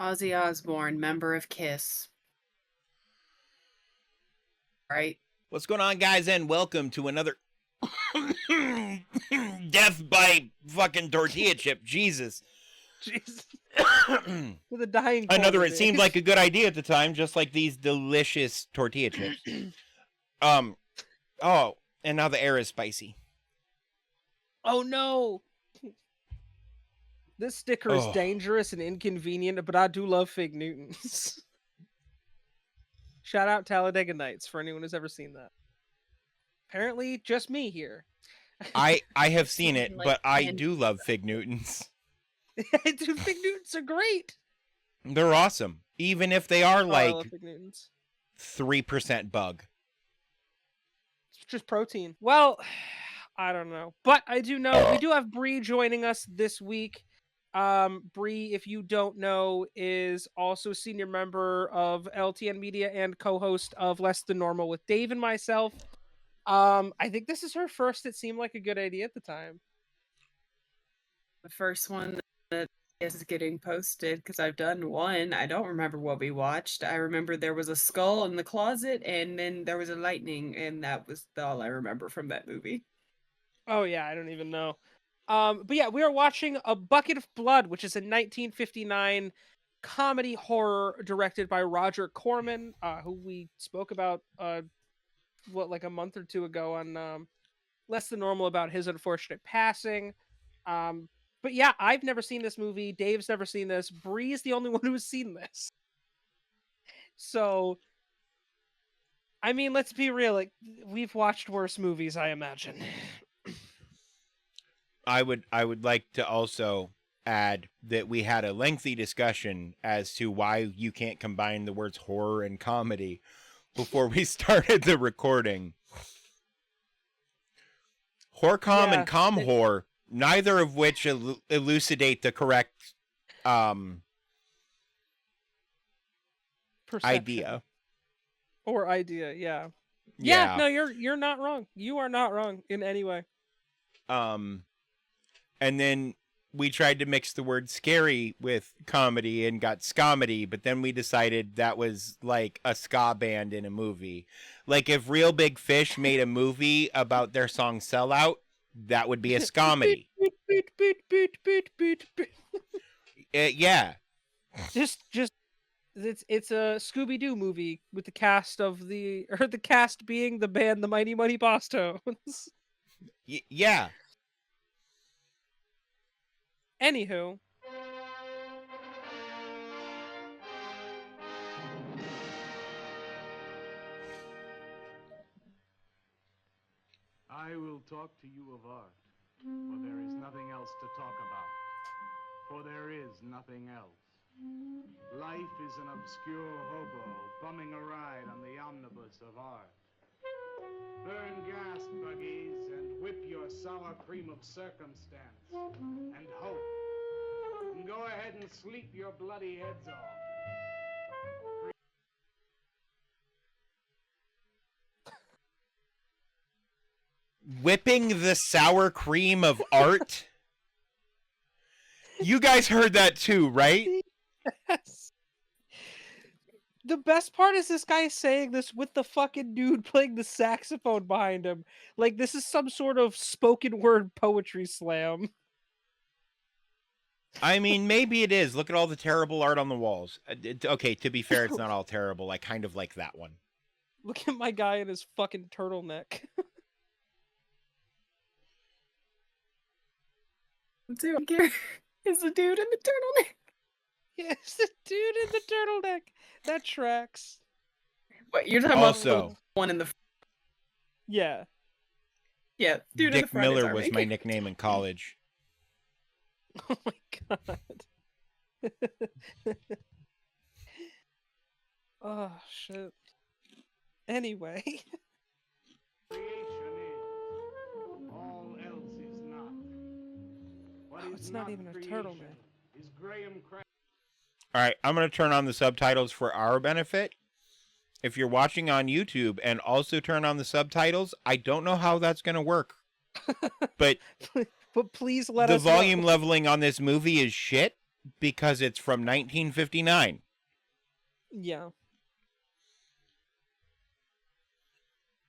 Ozzy Osbourne, member of Kiss. Right? What's going on, guys, and welcome to another death by fucking tortilla chip. Jesus. With a dying Another, it seemed like a good idea at the time, just like these delicious tortilla chips. Oh, and now the air is spicy. Oh no! This sticker is dangerous and inconvenient, but I do love Fig Newtons. Shout out Talladega Nights for anyone who's ever seen that. Apparently, just me here. I have seen it, but I do love Fig Newtons. I do. Fig Newtons are great. They're awesome, even if they are like 3% bug. It's just protein. Well, I don't know, but I do know we do have Bree joining us this week. Bree, if you don't know, is also a senior member of LTN Media and co-host of Less Than Normal with Dave and myself. I think this is her first. It seemed like a good idea at the time. The first one that is getting posted, because I've done one. I don't remember what we watched. I remember there was a skull in the closet, and then there was a lightning, and that was all I remember from that movie. Oh yeah, I don't even know. But yeah, we are watching A Bucket of Blood, which is a 1959 comedy horror directed by Roger Corman, who we spoke about like a month or two ago on Less Than Normal about his unfortunate passing. But yeah, I've never seen this movie. Dave's never seen this. Bree is the only one who's seen this. So, I mean, let's be real. Like, we've watched worse movies, I imagine. I would like to also add that we had a lengthy discussion as to why you can't combine the words horror and comedy before we started the recording. Horcom and comhor, neither of which elucidate the correct idea. Or idea, yeah. Yeah, no, you're not wrong. You are not wrong in any way. And then we tried to mix the word scary with comedy and got scomedy, but then we decided that was like a ska band in a movie. Like if Real Big Fish made a movie about their song Sellout, that would be a scomedy. Yeah. Just it's a Scooby-Doo movie with the cast being the band the Mighty Mighty Boss Tones. Yeah. Anywho. I will talk to you of art, for there is nothing else to talk about. For there is nothing else. Life is an obscure hobo bumming a ride on the omnibus of art. Burn gas, buggies, and whip your sour cream of circumstance, and hope. And go ahead and sleep your bloody heads off. Whipping the sour cream of art? You guys heard that too, right? Yes. The best part is this guy saying this with the fucking dude playing the saxophone behind him. Like this is some sort of spoken word poetry slam. I mean, maybe it is. Look at all the terrible art on the walls. Okay, to be fair, it's not all terrible. I kind of like that one. Look at my guy in his fucking turtleneck. It's the dude in the turtleneck. Yeah, it's the dude in the turtleneck. That tracks. What, you're talking about the one in the... Yeah. Yeah, dude Dick in the front Miller was my nickname in college. Oh my god. Oh, shit. Anyway. Creation is. All else is not. What is it's not even a turtleneck. Is Graham Craig. All right, I'm going to turn on the subtitles for our benefit. If you're watching on YouTube and also turn on the subtitles, I don't know how that's going to work. But please let us know. The volume know. leveling on this movie is shit. because it's from 1959. Yeah.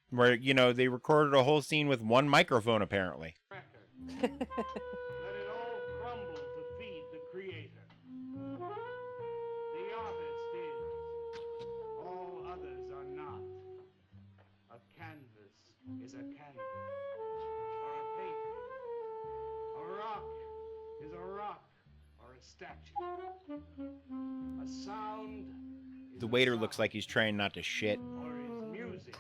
Where, you know, they recorded a whole scene with one microphone, apparently. Let it all crumble to feed the creator. The artist is. All others are not. A canvas is a canvas, or a painting. A rock is a rock, or a statue. A sound is The a waiter sound, looks like he's trying not to shit. or is music.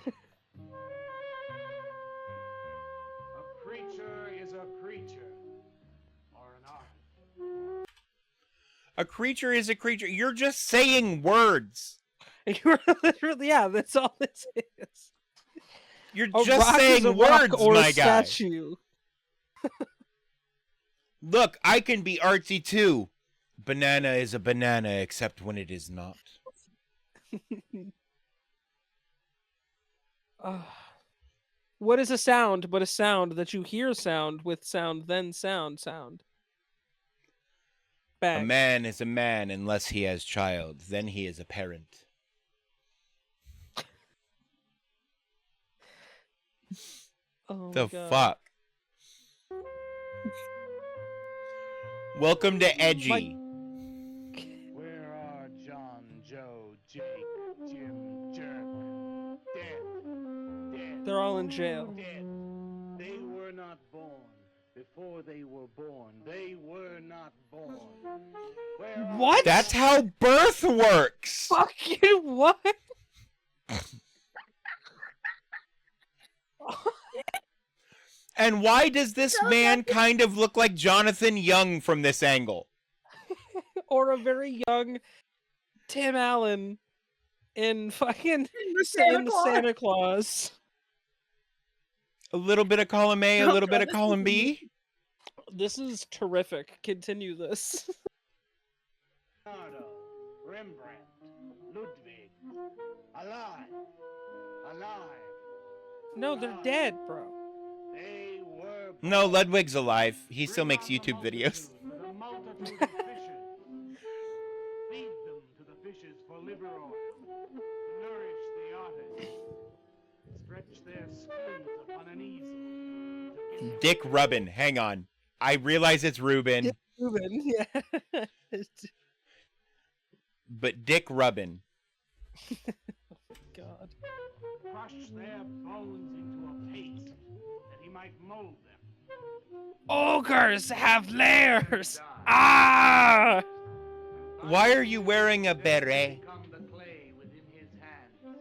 A creature is a creature, or an artist. A creature is a creature. You're just saying words. You're literally, yeah, that's all this is. You're A just rock is a saying rock words, or my a guy. statue. Look, I can be artsy too. Banana is a banana, except when it is not. What is a sound but a sound that you hear sound with sound then sound? A Bang. man is a man unless he has child. Then he is a parent. Oh The my God. fuck? Welcome to Edgy. Where are John, Joe, Jake, Jim, Jerk? Dead. Dead. They're all in jail. Dead. They were not born. Before they were born. They were not born. Where are What? That's how birth works. Fucking what? And why does this man kind of look like Jonathan Young from this angle? Or a very young Tim Allen in fucking The Santa in the Claus. Santa Claus. A little bit of column A, a little bit of column B. This is terrific. Continue this. Leonardo, Rembrandt, Ludwig, alive, alive. No, they're dead, bro. They were No, born. Ludwig's alive. He still Bring makes on the YouTube videos. multitude, the multitude of fishes. Feed them to the fishes for liver oil. Nourish the artists. Stretch their skins upon an easel. to give Dick Rubin. Hang on. I realize it's Ruben, Ruben, yeah. but Dick Rubin. God. Crush their bones into a paste that he might mold them. Ogres have lairs. Ah! Why are you wearing a beret? Become the clay within his hands.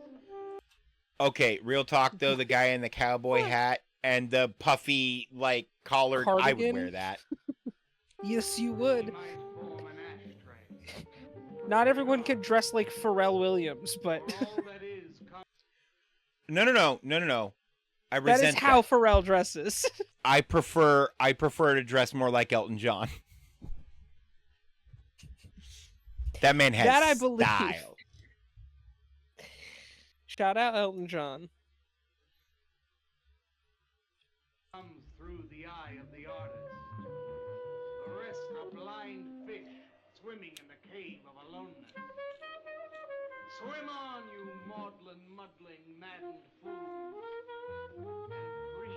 Okay, real talk though, the guy in the cowboy hat and the puffy, like, collared, I would Cardigan? wear that. Yes, you He would. might form an ashtray. Not everyone can dress like Pharrell Williams, but For all that is come No. I that resent is how Pharrell dresses. I prefer to dress more like Elton John. That man has That I believe. style. Shout out Elton John. comes through the eye of the artist. The rest are blind fish swimming in the cave of aloneness. Swim on, you maudlin, muddling, maddened fools, and breathe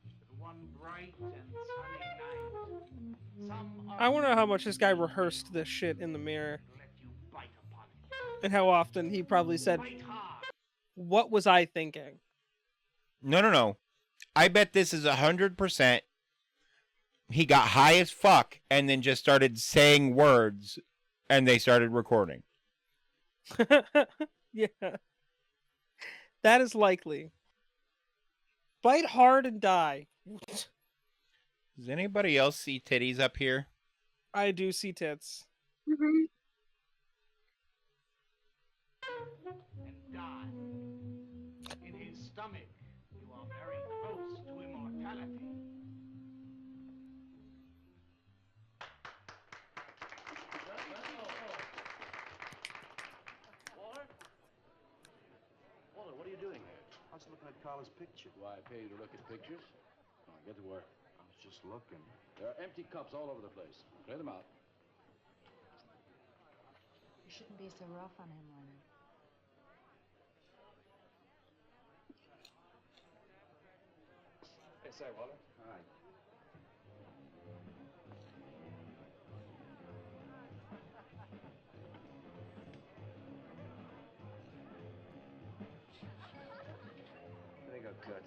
that one bright and sunny night. Some I wonder how much this guy rehearsed this shit in the mirror, let you bite upon it. and how often he probably said, Bite hard. "What was I thinking?" No. I bet this is 100%. He got high as fuck and then just started saying words and they started recording. Yeah, that is likely. Bite hard and die. Does anybody else see titties up here? I do see tits. Mhm. And die. In his stomach, you are very close to immortality. Walter, what are you doing here? I was looking at Carla's picture. Why, I pay you to look at pictures? Oh, get to work. I was just looking. There are empty cups all over the place. Clear them out. shouldn't be so rough on him, Leonard. Hey, say, Walter. All right. There you go, cut.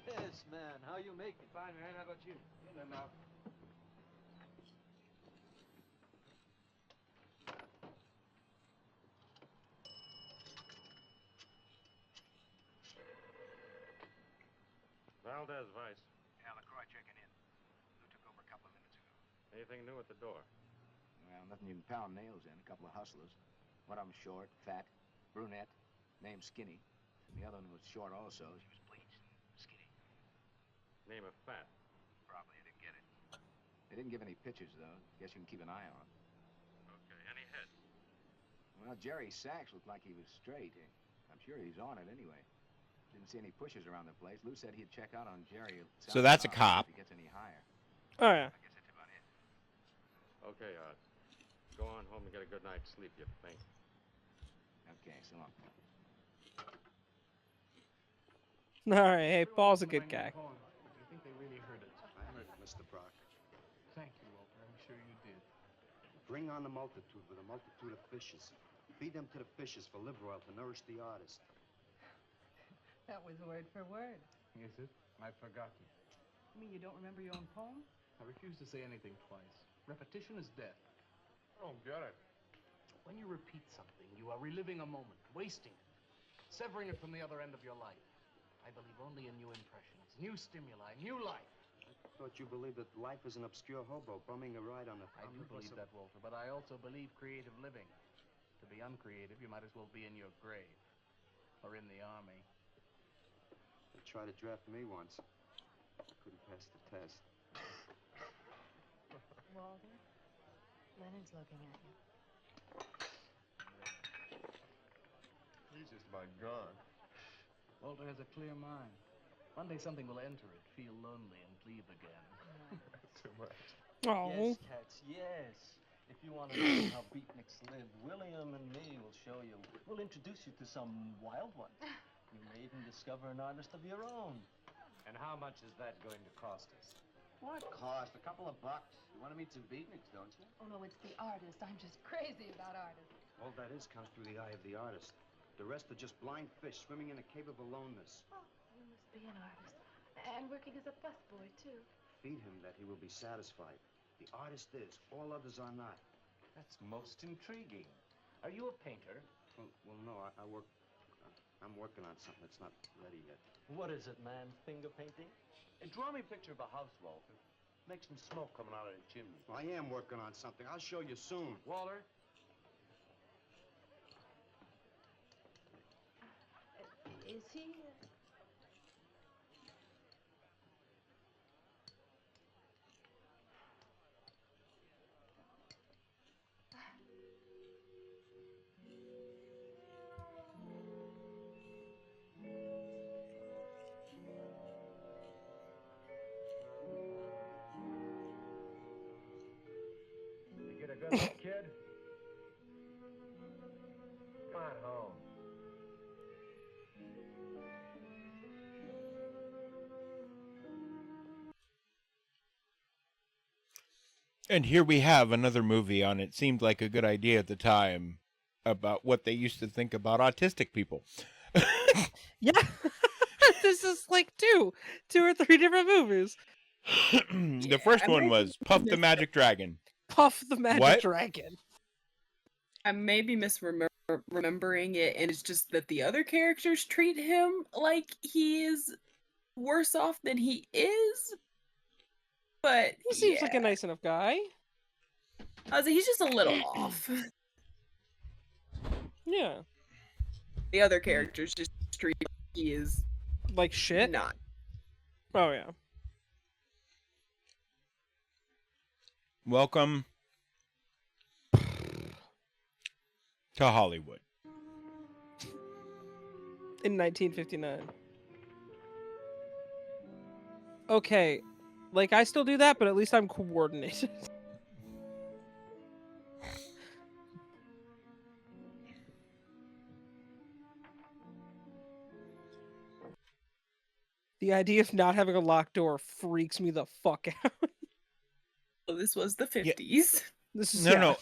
Yes, man. How you making? Fine, man. How about you? Good enough. Valdez, Vice. Yeah, LaCroix checking in. Lou took over a couple of minutes ago. Anything new at the door? Well, nothing you can pound nails in. A couple of hustlers. One of them short, fat, brunette, named Skinny. And the other one was short also. She was bleached and skinny. Name of Fat. Probably I didn't get it. They didn't give any pictures, though. Guess you can keep an eye on them. Okay. Any hit? Well, Jerry Sachs looked like he was straight. I'm sure he's on it anyway. Didn't see any pushers around the place. Lou said he'd check out on Jerry. So that's a cop. If he gets any higher. Oh yeah. I guess that's about it. Okay, go on home and get a good night's sleep, you think. Okay, so long. All right. Hey, Paul's a good guy. Do you think they really heard it? I heard it, Mr. Brock. Thank you, Walter. I'm sure you did. Bring on the multitude with a multitude of fishes. Feed them to the fishes for liver oil to nourish the artist. That was word for word. Is it? I've forgotten. You mean you don't remember your own poem? I refuse to say anything twice. Repetition is death. I don't get it. When you repeat something, you are reliving a moment, wasting it, severing it from the other end of your life. I believe only in new impressions, new stimuli, new life. I thought you believed that life is an obscure hobo bumming a ride on the I do believe that, Walter, but I also believe creative living. To be uncreative, you might as well be in your grave or in the army. They tried to draft me once. Couldn't pass the test. Walter, Leonard's looking at you. He's just about gone. Walter has a clear mind. One day something will enter it, feel lonely, and leave again. Too much. Oh. Yes, Cats, yes. If you want to know how beatniks live, William and me will show you. We'll introduce you to some wild ones. You may even discover an artist of your own. And how much is that going to cost us? What cost? A couple of bucks. You want to meet some beatniks, don't you? Oh, no, it's the artist. I'm just crazy about artists. All that is comes through the eye of the artist. The rest are just blind fish swimming in a cave of aloneness. Oh, you must be an artist. And working as a busboy, too. Feed him that he will be satisfied. The artist is. All others are not. That's most intriguing. Are you a painter? Well, no, I'm working on something that's not ready yet. What is it, man? Finger painting? Draw me a picture of a house, Walter. Make some smoke coming out of the chimney. Well, I am working on something. I'll show you soon. Walter? Is he? You get a good look, kid? Come on home. And here we have another movie on It Seemed Like a Good Idea at the time about what they used to think about autistic people. Yeah. This is like two or three different movies. The first one was Puff the Magic Dragon. Puff the Magic What? Dragon. I may be misremembering it, and it's just that the other characters treat him like he is worse off than he is. But He seems like a nice enough guy. I was like, he's just a little off. Yeah. The other characters just treat him like he is Like shit. not. Oh yeah. Welcome to Hollywood. in 1959. Okay, like I still do that, but at least I'm coordinated. The idea of not having a locked door freaks me the fuck out. Well, this was the Yeah. 50s. This is No.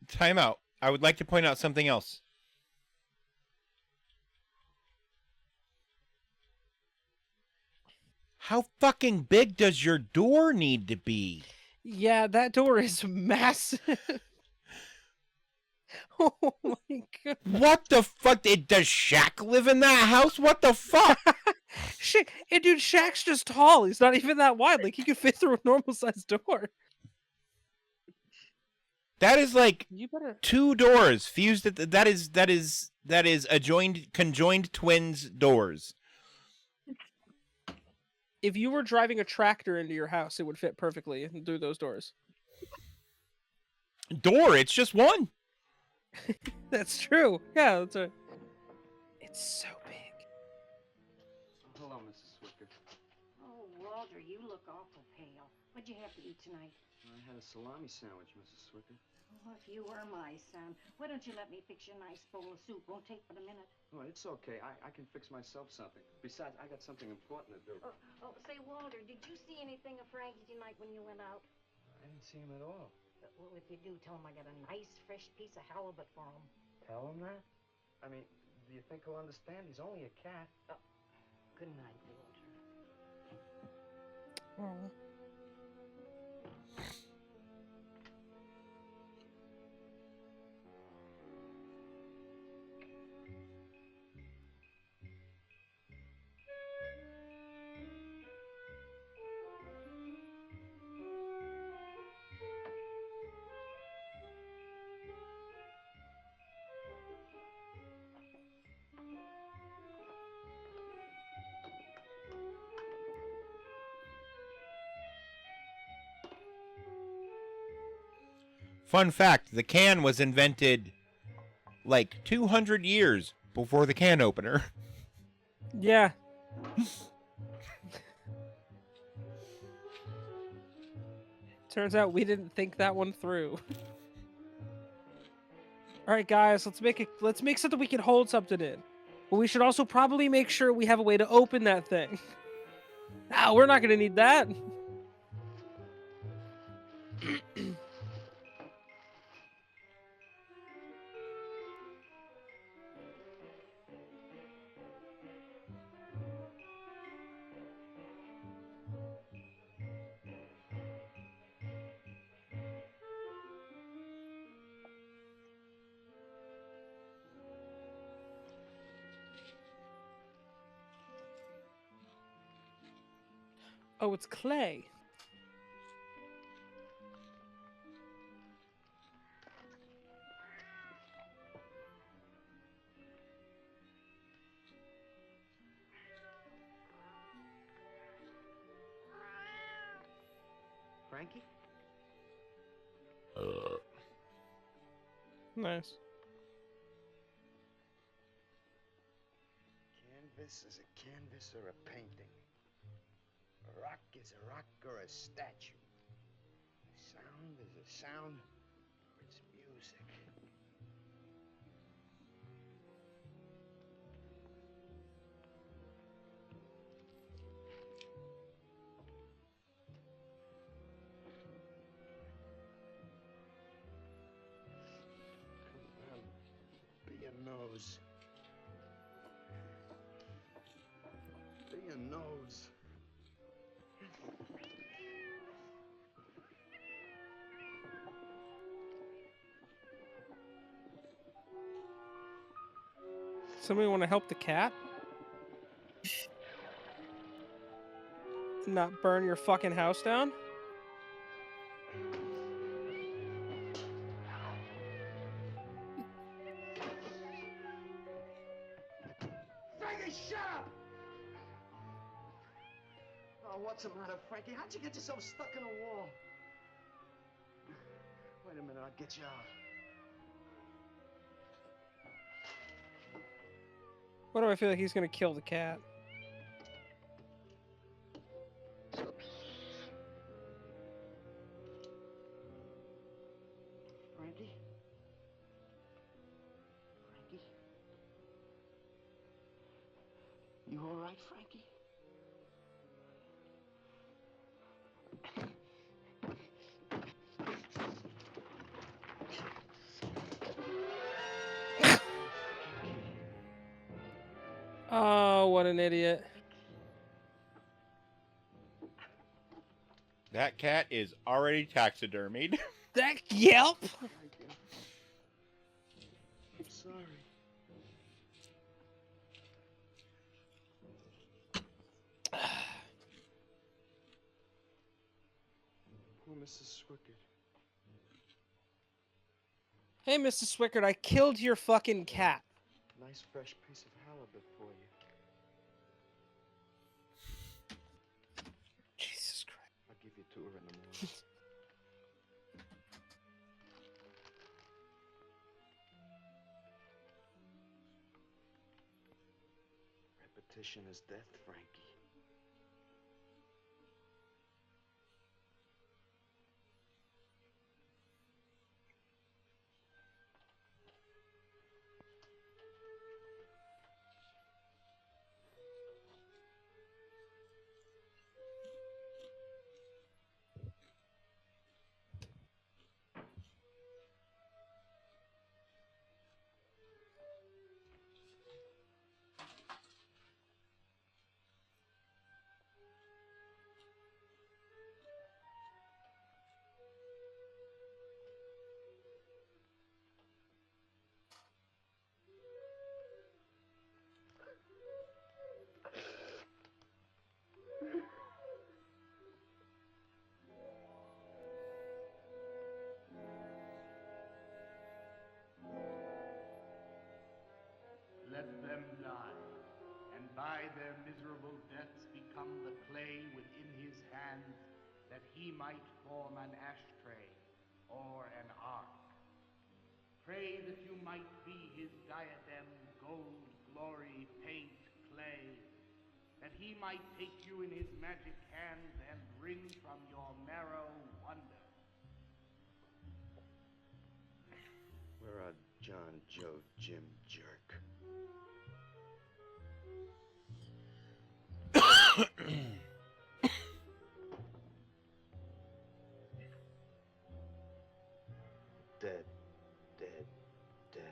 Time out. I would like to point out something else. How fucking big does your door need to be? Yeah, that door is massive. Oh my god. What the fuck? Does Shaq live in that house? What the fuck? Shit, and dude, Shaq's just tall. He's not even that wide. Like he could fit through a normal sized door. That is like You better. 2 doors fused at that is conjoined twins doors. If you were driving a tractor into your house, it would fit perfectly through those doors. Door, it's just one. That's true. Yeah, that's right. It's so big. Hello, Mrs. Swicker. Oh, Walter, you look awful pale. What'd you have to eat tonight? I had a salami sandwich, Mrs. Swicker. Oh, if you were my son, why don't you let me fix you a nice bowl of soup? Won't take but a minute. Oh, it's okay. I can fix myself something. Besides, I got something important to do. Say, Walter, did you see anything of Frankie tonight when you went out? I didn't see him at all. Well, if you do, tell him I got a nice, fresh piece of halibut for him. Tell him that? I mean, do you think he'll understand? He's only a cat. Good night, Walter. Oh. Fun fact, the can was invented like 200 years before the can opener. Yeah. Turns out we didn't think that one through. All right, guys, let's make something we can hold something in. But we should also probably make sure we have a way to open that thing. Ah, we're not going to need that. Oh, it's clay. Frankie? Nice. Canvas is a canvas or a painting. A rock is a rock or a statue. A sound is a sound or it's music. Come on, be a nose. Be a nose. Somebody want to help the cat? Not burn your fucking house down? Frankie, shut up! Oh, what's the matter, Frankie? How'd you get yourself stuck in a wall? Wait a minute, I'll get you out. Why do I feel like he's gonna kill the cat? Frankie? Frankie? You all right, Frankie? Oh, what an idiot. That cat is already taxidermied. That yelp? I'm sorry. Poor Mrs. Swickard. Hey, Mr. Swickard, I killed your fucking cat. Nice fresh piece of halibut for you. Jesus Christ. I'll give you to her in the morning. Repetition is death, Frankie. Let them die, and by their miserable deaths become the clay within his hands, that he might form an ashtray or an ark. Pray that you might be his diadem, gold, glory, paint, clay, that he might take you in his magic hands and wring from your marrow wonder. Where are John, Joe, Jim, Jerk? Dead, dead, dead.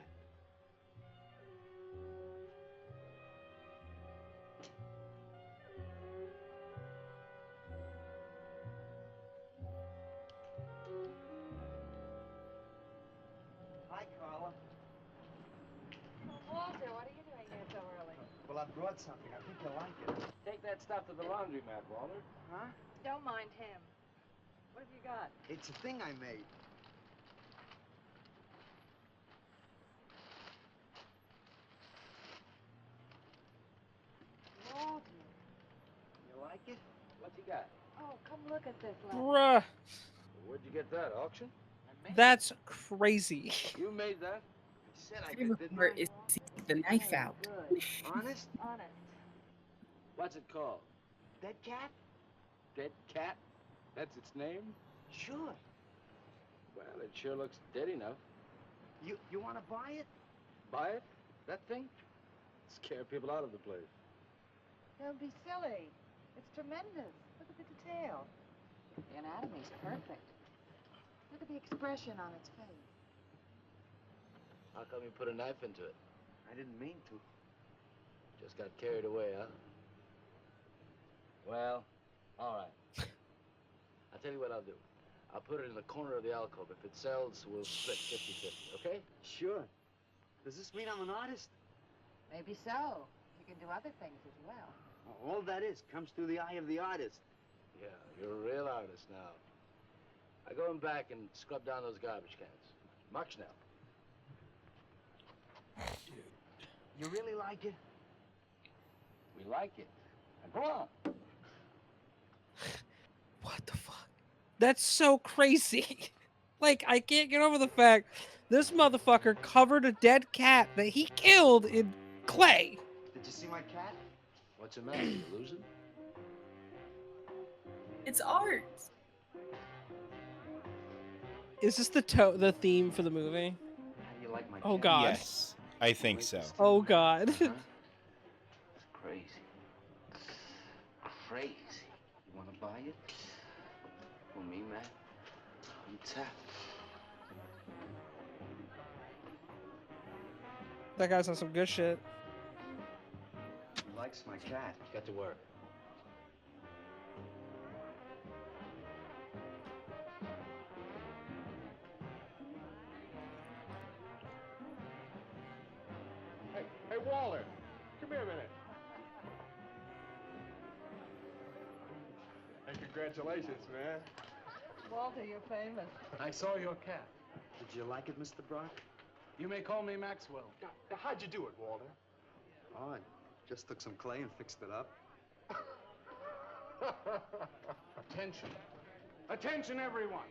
Hi, Carla. Walter, what are you doing here so early? Well, I brought something. I think you'll like it. Take that stuff to the laundromat, Walter. Huh? Don't mind him. What have you got? It's a thing I made. Walter. You like it? What you got? Oh, come look at this, Lefty. Bruh. Where'd you get that, auction? I made That's crazy. You made that? I said I Favorite did, didn't part I? is to see the knife out. Good. Honest? Honest. What's it called? Dead cat? Dead cat? That's its name? Sure. Well, it sure looks dead enough. You want to buy it? Buy it? That thing? Scare people out of the place. Don't be silly. It's tremendous. Look at the detail. The anatomy's perfect. Look at the expression on its face. How come you put a knife into it? I didn't mean to. Just got carried away, huh? Well, all right. I'll tell you what I'll do. I'll put it in the corner of the alcove. If it sells, we'll split 50-50, okay? Sure. Does this mean I'm an artist? Maybe so. You can do other things as well. All that is comes through the eye of the artist. Yeah, you're a real artist now. I go in back and scrub down those garbage cans. Much now. You really like it? We like it. Now go on. What the fuck? That's so crazy. Like, I can't get over the fact this motherfucker covered a dead cat that he killed in clay. Did Did you see my cat? What's the matter? You losing? It's art. Is this the theme for the movie? How do you like my Oh, cat? God. Yes, I think so. Oh, God. Huh? It's crazy. Crazy. You want to buy it? For me, man? I'm tapped. That guy's on some good shit. He likes my cat. Get to work. Hey, Waller, come here a minute. Hey, congratulations, man. Walter, you're famous. I saw your cat. Did you like it, Mr. Brock? You may call me Maxwell. Now, how'd you do it, Walter? Oh, I just took some clay and fixed it up. Attention. Attention, everyone.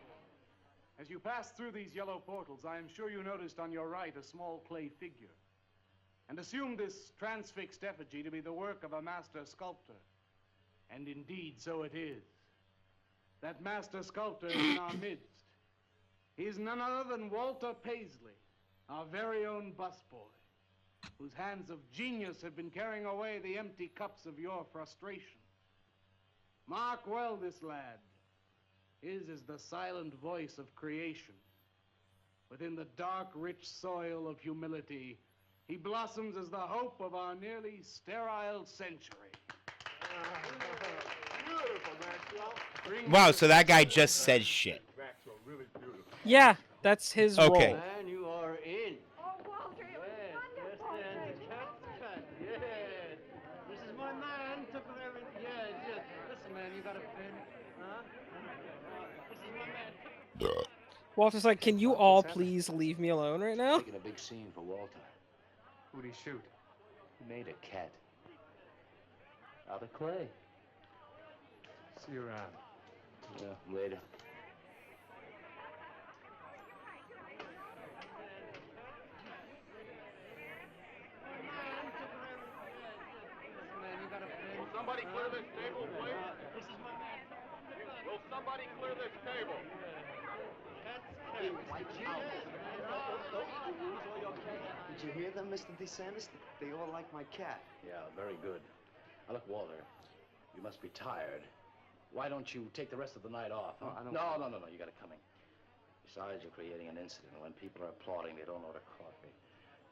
As you pass through these yellow portals, I am sure you noticed on your right a small clay figure. And assume this transfixed effigy to be the work of a master sculptor. And indeed, so it is. That master sculptor is in our midst. He is none other than Walter Paisley, our very own busboy, whose hands of genius have been carrying away the empty cups of your frustration. Mark well this lad. His is the silent voice of creation. Within the dark, rich soil of humility, he blossoms as the hope of our nearly sterile century. Beautiful, Maxwell. Wow, so that guy just says shit. Maxwell, really beautiful. Yeah, that's his Okay. role. Man, you are in. Oh, Walter, it was wonderful. Yes, cat. Yes. This is my man. Took everything. Yes. Listen, man, you got a pen? Huh? This is my man. Walter's like, can you all please leave me alone right now? Making a big scene for Walter. Who'd he shoot? He made a cat. Out of clay. See you around. Yeah, later. Will somebody clear this table, please? Will somebody clear this table? Did you hear them, Mr. DeSantis? They all like my cat. Yeah, very good. Now, look, Walter, you must be tired. Why don't you take the rest of the night off? Huh? Oh, I don't- No, you got it coming. Besides, you're creating an incident. When people are applauding, they don't know the coffee.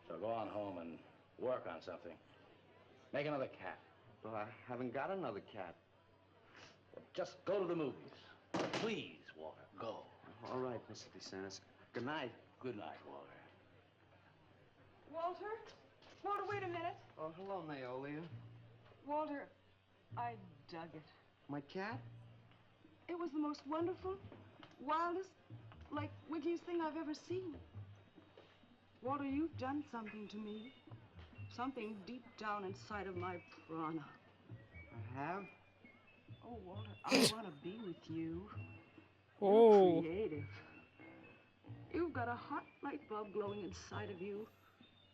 So go on home and work on something. Make another cat. Well, I haven't got another cat. Well, just go to the movies. Please, Walter, go. All right, Mr. DeSantis. Good night. Good night, Walter. Walter? Walter, wait a minute. Oh, hello, Naolia. Walter, I dug it. My cat? It was the most wonderful, wildest, like, wickiest thing I've ever seen. Walter, you've done something to me. Something deep down inside of my prana. I have? Oh, Walter, I want to be with you. Oh. You're creative. You've got a hot light bulb glowing inside of you,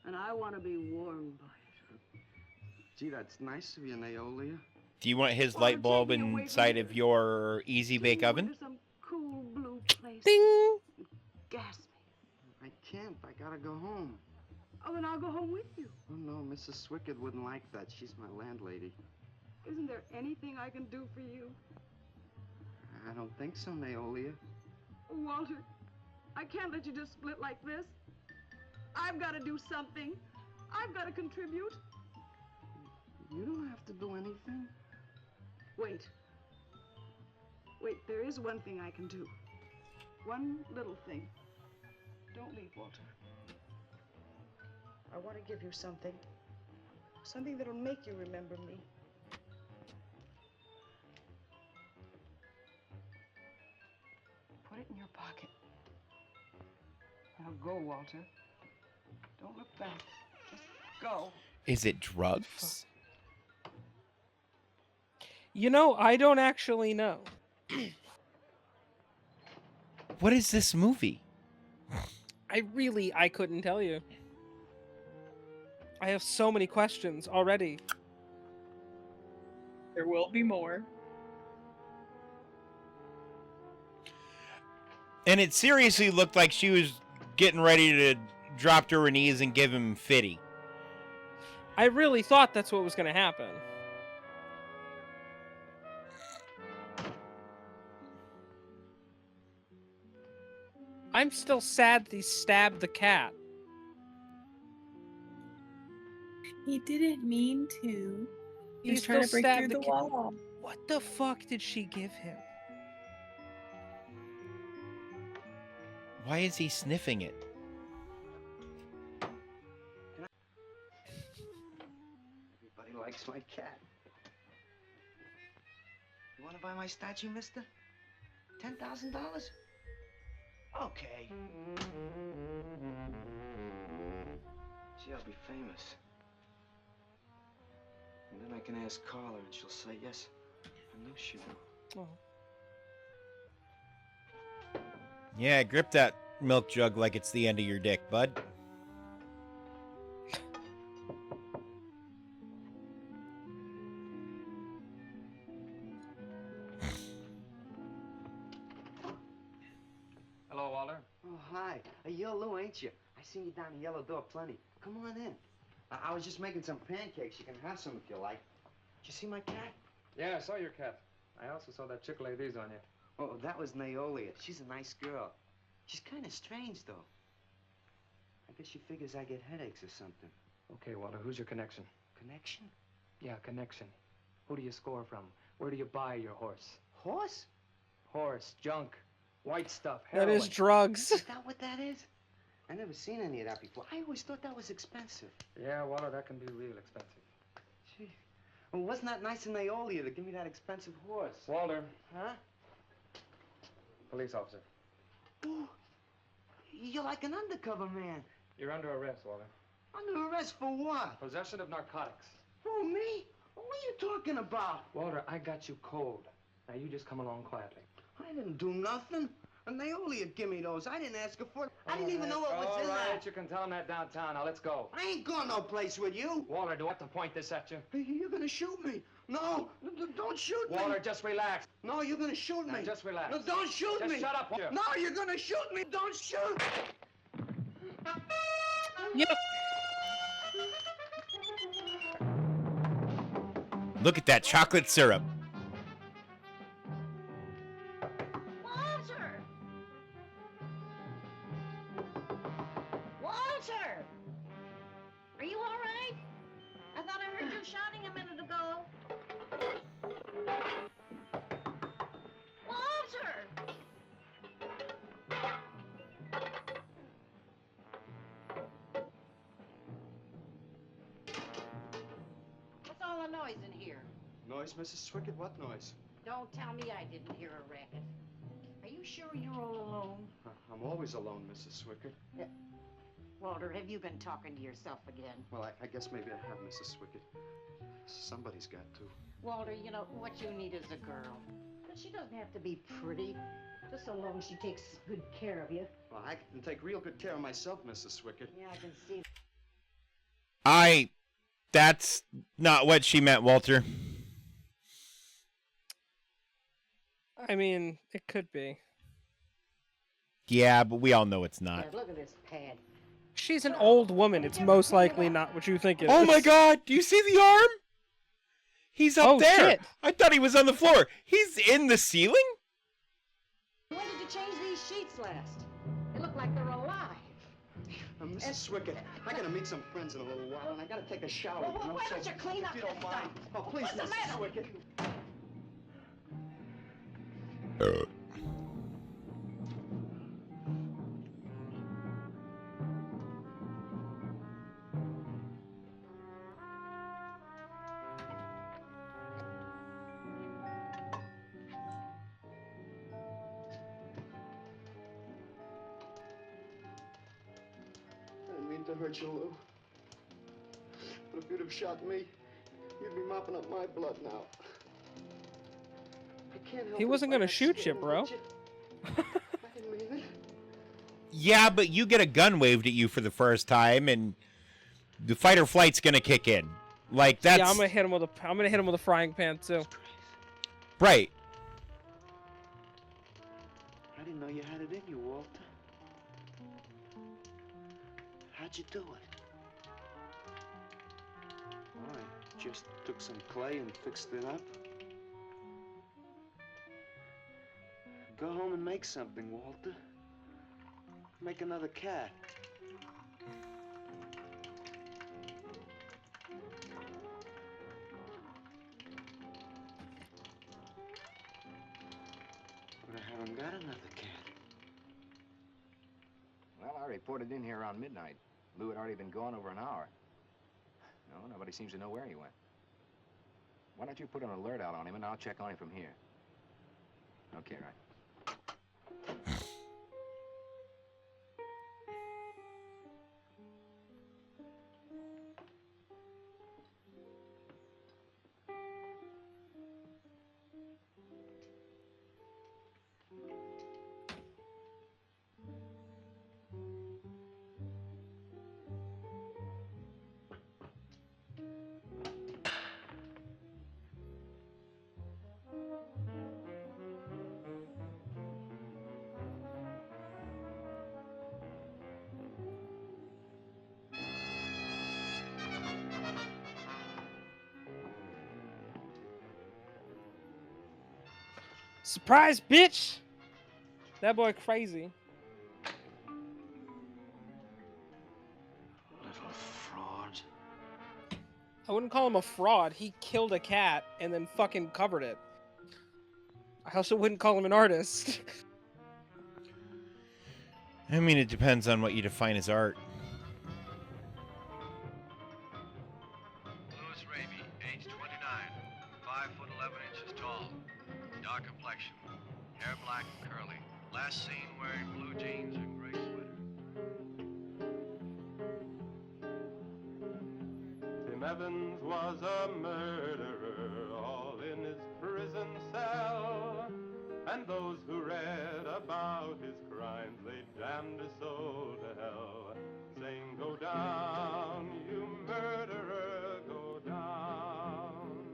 and I want to be warmed by it. Gee, that's nice of you, Naolia. Do you want his Well, light bulb take me away from inside here. of your easy bake Take me away oven? to some cool blue place. Ding! Gas me. I can't. I gotta go home. Oh, then I'll go home with you. Oh, no, Mrs. Swickett wouldn't like that. She's my landlady. Isn't there anything I can do for you? I don't think so, Naolia. Oh, Walter, I can't let you just split like this. I've got to do something. I've got to contribute. You don't have to do anything. Wait. Wait, there is one thing I can do. One little thing. Don't leave, Walter. I want to give you something. Something that'll make you remember me. Put it in your pocket. Now go, Walter. Don't look back. Just go. Is it drugs? You know, I don't actually know. What is this movie? I couldn't tell you. I have so many questions already. There will be more. And it seriously looked like she was getting ready to drop to her knees and give him fitty. I really thought that's what was going to happen. I'm still sad that he stabbed the cat. He didn't mean to. He was He trying to still break through stabbed the the cat. wall. What the fuck did she give him? Why is he sniffing it? Everybody likes my cat. You want to buy my statue, mister? $10,000? Okay. Gee, I'll be famous. And then I can ask Carla and she'll say yes. I know she will. Oh. Yeah, grip that milk jug like it's the end of your dick, bud. Hello, Walter. Oh, hi. You're Lou, ain't you? I seen you down the yellow door plenty. Come on in. I was just making some pancakes. You can have some if you like. Did you see my cat? Yeah, I saw your cat. I also saw that chick lay these on you. Oh, that was Naolia. She's a nice girl. She's kind of strange, though. I guess she figures I get headaches or something. Okay, Walter, who's your connection? Connection? Yeah, connection. Who do you score from? Where do you buy your horse? Horse? Horse, junk, white stuff, That heroin. is drugs. Is that what that is? I never seen any of that before. I always thought that was expensive. Yeah, Walter, that can be real expensive. Gee. Well, wasn't that nice of Naolia to give me that expensive horse? Walter. Huh? Police officer. Oh, you're like an undercover man. You're under arrest, Walter. Under arrest for what? Possession of narcotics. Who, me? What are you talking about? Walter, I got you cold. Now you just come along quietly. I didn't do nothing. And Naolia give me those. I didn't ask her for it. I didn't even know what was in All right, that. you can tell him that downtown. Now let's go. I ain't going no place with you. Walter, do I have to point this at you? You're gonna shoot me. No, don't shoot me. Walter, just relax. No, you're gonna shoot me. Now, just relax. No, don't shoot Just me. shut up, Walter. No, you're gonna shoot me. Don't shoot. Yep. Look at that chocolate syrup. Walter! Walter! Are you all right? I thought I heard you shouting a minute ago. Walter! What's all the noise in here? Noise, Mrs. Swickett? What noise? Don't tell me I didn't hear a racket. Are you sure you're all alone? I'm always alone, Mrs. Swickett. Walter, have you been talking to yourself again? Well, I guess maybe I have, Mrs. Swickett. Somebody's got to. Walter, you know, what you need is a girl. But she doesn't have to be pretty, just so long as she takes good care of you. Well, I can take real good care of myself, Mrs. Swickett. Yeah, I can see. That's not what she meant, Walter. I mean, it could be. Yeah, but we all know it's Yeah, not. look at this pad. She's an old woman. It's most likely not what you think it is. Oh my god, do you see the arm? He's up Oh, there. shit. I thought he was on the floor. He's in the ceiling? When did you change these sheets last? They look like they're alive. Mrs. Swickett, I gotta meet some friends in a little while, and I gotta take a shower. Well, you know, why so don't you clean up if you this don't mind. stuff? Oh, please, What's the Mrs. matter? Swickett. I didn't mean to hurt you, Lou. But if you'd have shot me, you'd be mopping up my blood now. I can't help He it wasn't if I gonna got shoot you, scared and bro. hit you. I didn't mean it. Yeah, but you get a gun waved at you for the first time, and the fight or flight's gonna kick in. Like that's Yeah, I'm gonna hit him with a frying pan too. right. I didn't know you had it in you, Walter. How'd you do it? Oh, I just took some clay and fixed it up. Go home and make something, Walter. Make another cat. But I haven't got another cat. Well, I reported in here around midnight. Lou had already been gone over an hour. No, nobody seems to know where he went. Why don't you put an alert out on him, and I'll check on him from here. Okay, right. Surprise, bitch! That boy crazy. Little fraud. I wouldn't call him a fraud. He killed a cat and then fucking covered it. I also wouldn't call him an artist. I mean, it depends on what you define as art. Louis Raby, age 29, 5 foot 11 inches tall, dark complexion, hair black and curly. Last seen wearing blue jeans and gray sweater. Tim Evans was a murderer, all in his prison cell. And those who read about his crimes, they damned his soul to hell, saying, "Go down, you murderer, go down."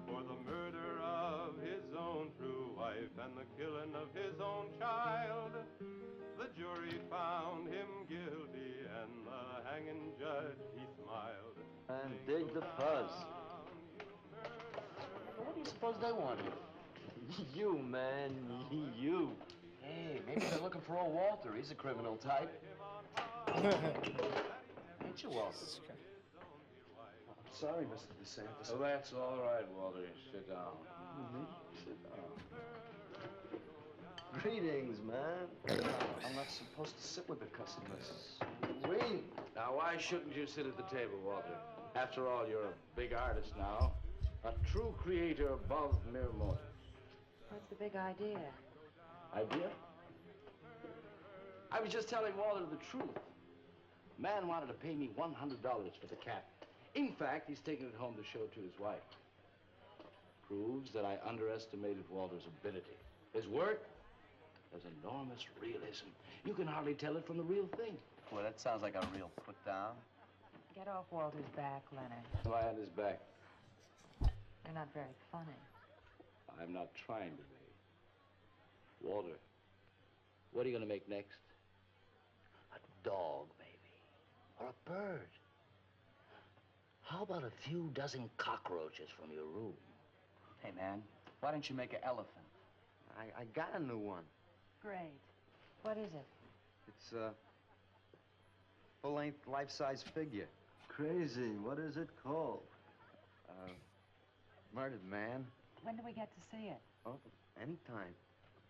For the murder of his own true wife and the killing of his own child, the jury found him guilty, and the hanging judge, he smiled. And dig the fuzz. What do you suppose they want here? You, man, you. Hey, maybe they're looking for old Walter. He's a criminal type. Ain't you, Walter? Sorry, Mr. DeSantis. Oh, that's all right, Walter. Sit down. Sit down. Greetings, man. I'm not supposed to sit with the customers. Wait. Now, why shouldn't you sit at the table, Walter? After all, you're a big artist now. A true creator above mere mortals. What's the big idea? Idea? I was just telling Walter the truth. Man wanted to pay me $100 for the cat. In fact, he's taking it home to show to his wife. Proves that I underestimated Walter's ability. His work has enormous realism. You can hardly tell it from the real thing. Boy, that sounds like a real put down. Get off Walter's back, Leonard. Am I on his back? You're not very funny. I'm not trying to be. Walter, what are you going to make next? A dog, maybe. Or a bird. How about a few dozen cockroaches from your room? Hey, man, why don't you make an elephant? I got a new one. Great. What is it? It's a full-length, life-size figure. Crazy. What is it called? Murdered man. When do we get to see it? Oh, anytime.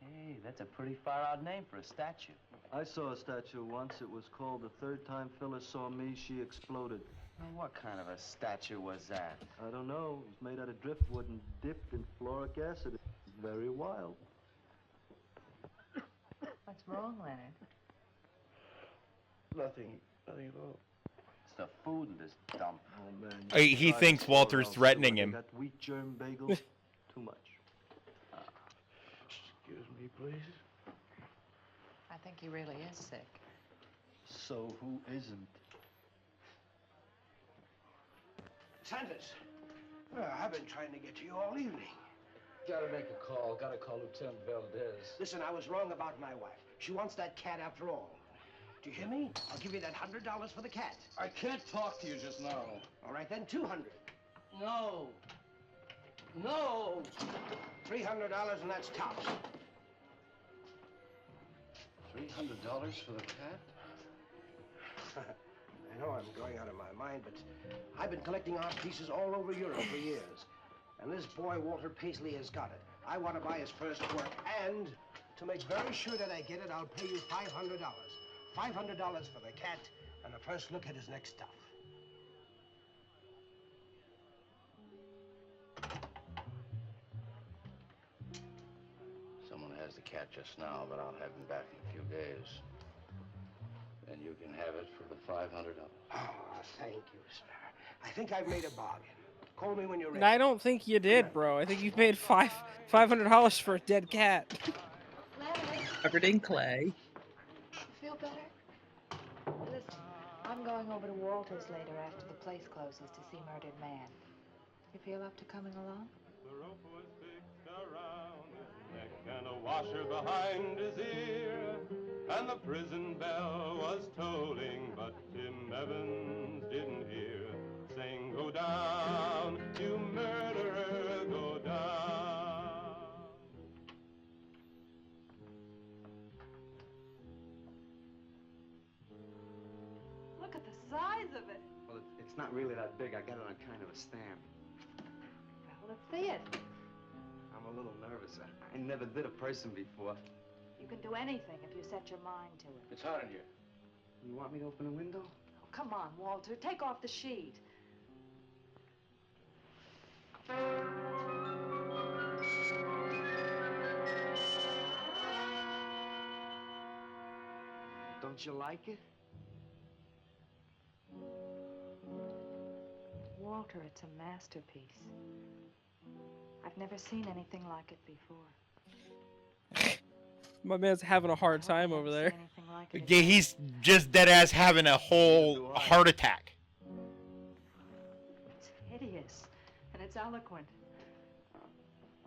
Hey, that's a pretty far-out name for a statue. I saw a statue once. It was called "The Third Time Phyllis Saw Me, She Exploded." Well, what kind of a statue was that? I don't know. It was made out of driftwood and dipped in fluoric acid. It's very wild. What's wrong, Leonard? Nothing at all. It's the food in this dump. Oh, man. He thinks Walter's threatening him. That wheat germ bagel, too much. Excuse me, please. I think he really is sick. So who isn't? Sanders, I've been trying to get to you all evening. Gotta make a call. Gotta call Lieutenant Valdez. Listen, I was wrong about my wife. She wants that cat after all. Do you hear me? I'll give you that $100 for the cat. I can't talk to you just now. All right, then, 200. No. No. $300, and that's tops. $300 for the cat? I know I'm going out of my mind, but I've been collecting art pieces all over Europe for years. And this boy, Walter Paisley, has got it. I want to buy his first work, and to make very sure that I get it, I'll pay you $500. $500 for the cat and a first look at his next stuff. Someone has the cat just now, but I'll have him back in a few days. And you can have it for the $500. Oh, thank you, sir. I think I've made a bargain. Call me when you're ready. I don't think you did, bro. I think you paid $500 for a dead cat. Covered in clay. Feel better? Listen, I'm going over to Walter's later after the place closes to see Murdered Man. You feel up to coming along? The rope was fixed around his neck and a washer behind his ear, and the prison bell was tolling, but Tim Evans didn't hear. Saying, go down, you murderer, go down. Look at the size of it. Well, it's not really that big. I got it on kind of a stand. Well, let's see it. I'm a little nervous. I never did a person before. You can do anything if you set your mind to it. It's hot in here. You want me to open a window? Oh, come on, Walter. Take off the sheet. Don't you like it? Walter, it's a masterpiece. I've never seen anything like it before. My man's having a hard time over there. Yeah, he's just dead ass having a whole heart attack. It's hideous, and it's eloquent.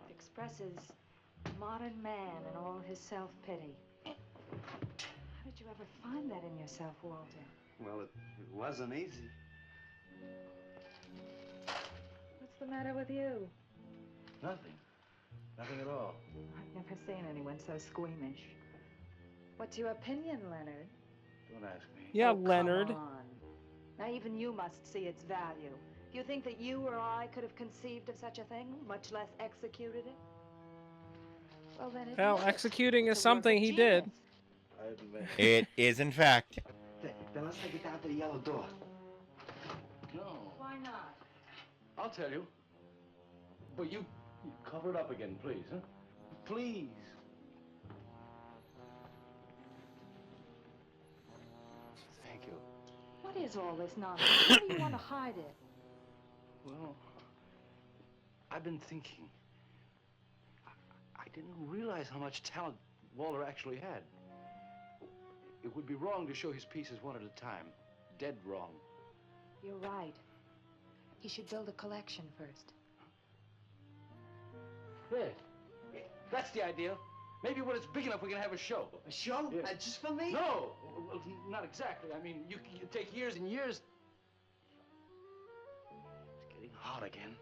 It expresses modern man and all his self-pity. How did you ever find that in yourself, Walter? Well, it wasn't easy. What's the matter with you? Nothing. Nothing at all. I've never seen anyone so squeamish. What's your opinion, Leonard? Don't ask me. Yeah, Oh, Leonard. come on. Now, even you must see its value. Do you think that you or I could have conceived of such a thing, much less executed it? Well, then Well, executing is something he did. I admit. It is, in fact. Then let's take it down to the yellow door. No. Why not? I'll tell you. But you cover it up again, please, huh? Please. Thank you. What is all this nonsense? Why do you want to hide it? Well, I've been thinking. I didn't realize how much talent Walter actually had. It would be wrong to show his pieces one at a time. Dead wrong. You're right. He should build a collection first. There. That's the idea. Maybe when it's big enough, we can have a show. A show? Yeah. Just for me? No, well, not exactly. I mean, you take years and years. It's getting hot again.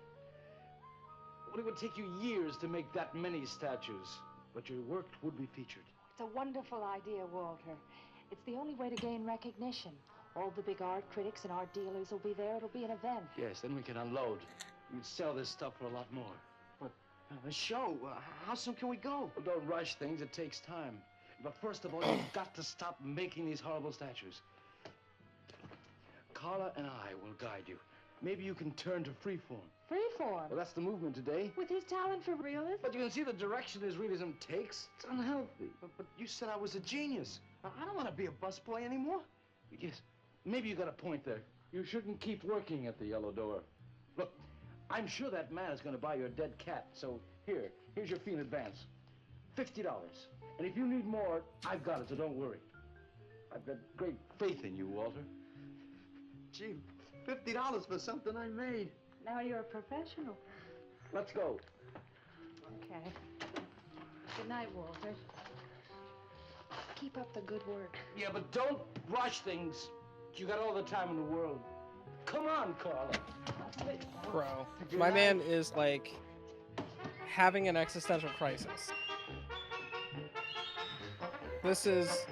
Well, it would take you years to make that many statues, but your work would be featured. It's a wonderful idea, Walter. It's the only way to gain recognition. All the big art critics and art dealers will be there. It'll be an event. Yes, then we can unload. We'd sell this stuff for a lot more. But a show? How soon can we go? Well, don't rush things. It takes time. But first of all, you've got to stop making these horrible statues. Carla and I will guide you. Maybe you can turn to freeform. Freeform? Well, that's the movement today. With his talent for realism? But you can see the direction his realism takes. It's unhealthy. But you said I was a genius. I don't want to be a busboy anymore. Yes, maybe you got a point there. You shouldn't keep working at the yellow door. Look, I'm sure that man is going to buy your dead cat. So here's your fee in advance. $50. And if you need more, I've got it, so don't worry. I've got great faith in you, Walter. Gee, $50 for something I made. Now you're a professional. Let's go. Okay. Good night, Walter. Keep up the good work. Yeah, but don't rush things. You got all the time in the world. Come on, Carla. Bro, my man is like having an existential crisis. This is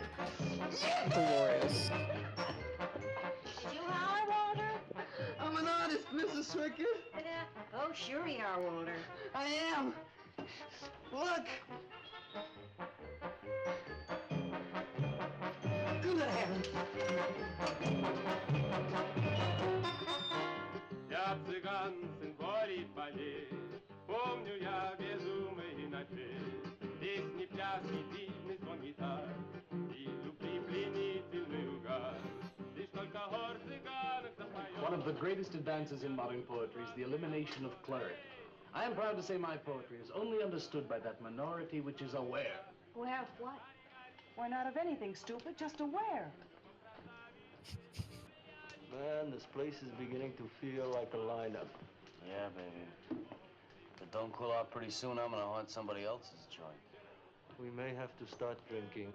glorious. Did you holler, Walter? I'm an artist, Mrs. Swicker. Oh, sure you are, Walter. I am. Look. Good heavens. Я цыган, сын полей полей, помню я безумные ночей, песни, пляски, дивный звон гитар и любви пленительный угар. Лишь только хор цыганок запоет. One of the greatest advances in modern poetry is the elimination of clarity. I am proud to say my poetry is only understood by that minority which is aware. Aware of what? We're not of anything, stupid, just aware. Man, this place is beginning to feel like a lineup. Yeah, baby. But don't cool off pretty soon, I'm gonna haunt somebody else's joint. We may have to start drinking.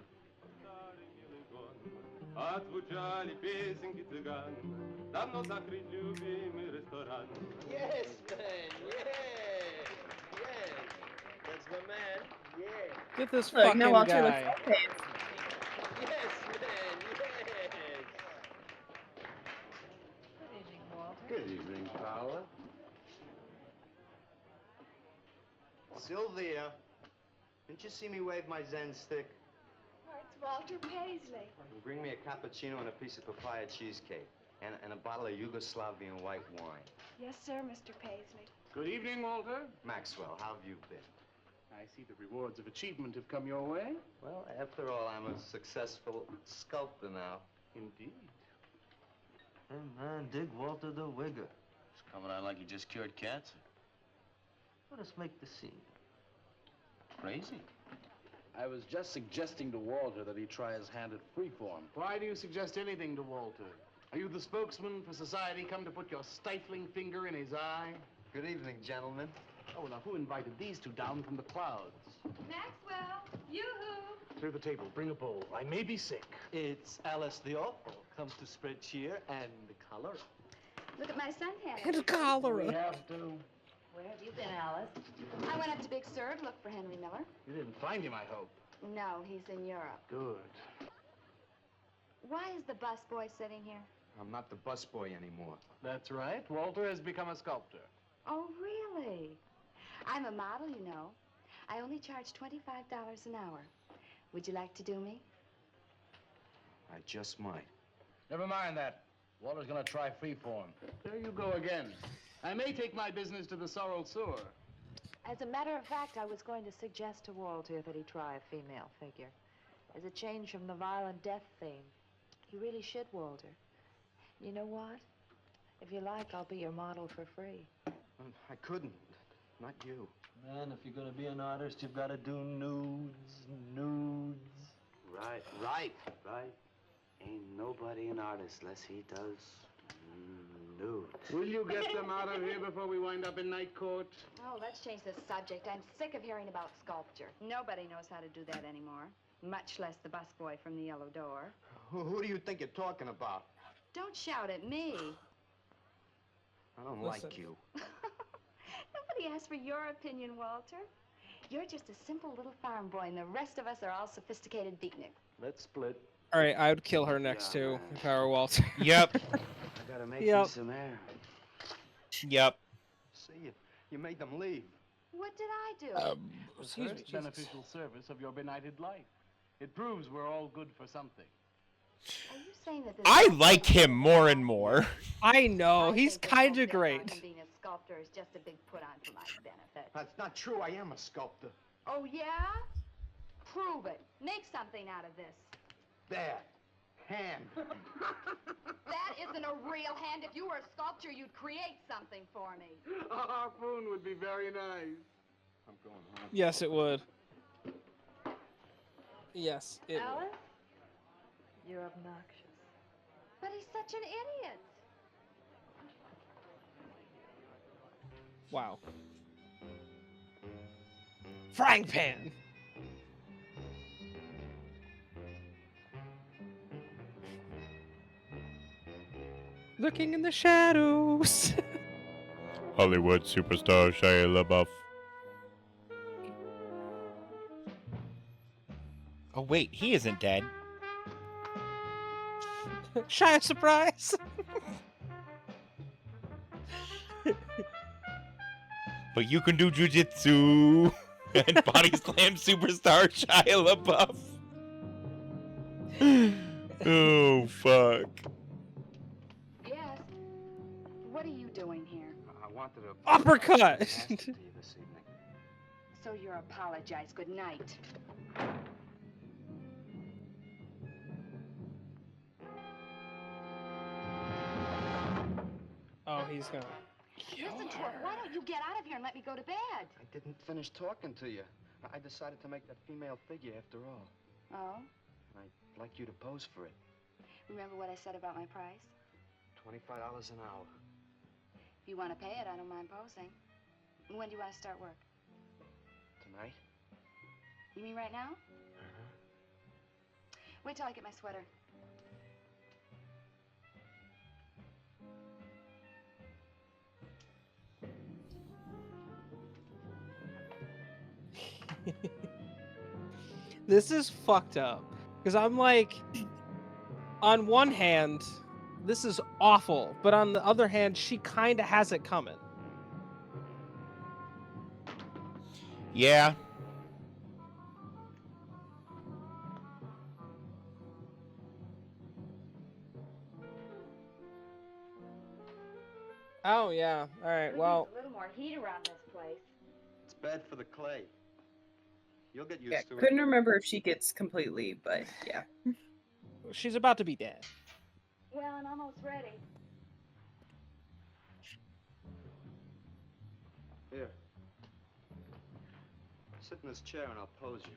Отзвучали песенки цыган, давно закрыт любимый ресторан. Yes, man. Yeah. Yes. That's my man. Yeah. Get this Look, fucking now Walter looks guy. so fancy. Yes, man. Yes. Good evening, Walter. Good evening, Paula. Sylvia, didn't you see me wave my Zen stick? Oh, it's Walter Paisley. Bring me a cappuccino and a piece of papaya cheesecake. And a bottle of Yugoslavian white wine. Yes, sir, Mr. Paisley. Good evening, Walter. Maxwell, how have you been? I see the rewards of achievement have come your way. Well, after all, I'm a successful sculptor now. Indeed. Hey, man, dig Walter the Wigger. It's coming out like you just cured cancer. Let us make the scene. Crazy. I was just suggesting to Walter that he try his hand at freeform. Why do you suggest anything to Walter? Are you the spokesman for society come to put your stifling finger in his eye? Good evening, gentlemen. Oh, now who invited these two down from the clouds? Maxwell, yoo-hoo. Clear the table, bring a bowl. I may be sick. It's Alice the Awful. Comes to spread cheer and cholera. Look at my suntan. And cholera. We have to. Where have you been, Alice? I went up to Big Sur to look for Henry Miller. You didn't find him, I hope. No, he's in Europe. Good. Why is the busboy sitting here? I'm not the busboy anymore. That's right. Walter has become a sculptor. Oh, really? I'm a model, you know. I only charge $25 an hour. Would you like to do me? I just might. Never mind that. Walter's gonna try freeform. There you go again. I may take my business to the sorrel sewer. As a matter of fact, I was going to suggest to Walter that he try a female figure. As a change from the violent death theme. He really should, Walter. You know what? If you like, I'll be your model for free. I couldn't. Not you. Man, if you're gonna be an artist, you've got to do nudes. Right. Ain't nobody an artist unless he does nude. Will you get them out of here before we wind up in night court? Oh, let's change the subject. I'm sick of hearing about sculpture. Nobody knows how to do that anymore, much less the busboy from the Yellow Door. Who do you think you're talking about? Don't shout at me. I don't Listen. like you. Nobody asked for your opinion, Walter. You're just a simple little farm boy, and the rest of us are all sophisticated beatniks. Let's split. All right, I would kill her next too if I were Walter. Yep. I gotta make Yep. me some air. Yep. See, you made them leave. What did I do? The Excuse me, first Jesus. beneficial service of your benighted life. It proves we're all good for something. Are you saying that this I like him more and more. I know, I he's think this whole kind bit of on great. him being a sculptor is just a big put-on for my benefit. That's not true. I am a sculptor. Oh, yeah? Prove it. Make something out of this. There. Hand. That isn't a real hand. If you were a sculptor, you'd create something for me. A harpoon would be very nice. I'm going home. Yes, it would. Yes, it would. Alice? You're obnoxious. But he's such an idiot. Wow. Frying pan. Looking in the shadows. Hollywood superstar Shia LaBeouf. Oh wait, he isn't dead. Shia surprise. But you can do jujitsu and body slam superstar Shia LaBeouf. Oh fuck. Yes. What are you doing here? I wanted to Uppercut. ask it to you this evening. So you're apologize. Good night. Oh, he's gonna. Listen to it. Why don't you get out of here and let me go to bed? I didn't finish talking to you. I decided to make that female figure after all. Oh? I'd like you to pose for it. Remember what I said about my price? $25 an hour. If you want to pay it, I don't mind posing. When do you want to start work? Tonight? You mean right now? Wait till I get my sweater. This is fucked up. Because I'm like, on one hand, this is awful. But on the other hand, she kind of has it coming. Yeah. Oh, yeah. All right, well. A little more heat around this place. It's bad for the clay. You'll get used Yeah, to it. couldn't remember if she gets completely, but yeah. She's about to be dead. Well, I'm almost ready. Here. Sit in this chair and I'll pose you.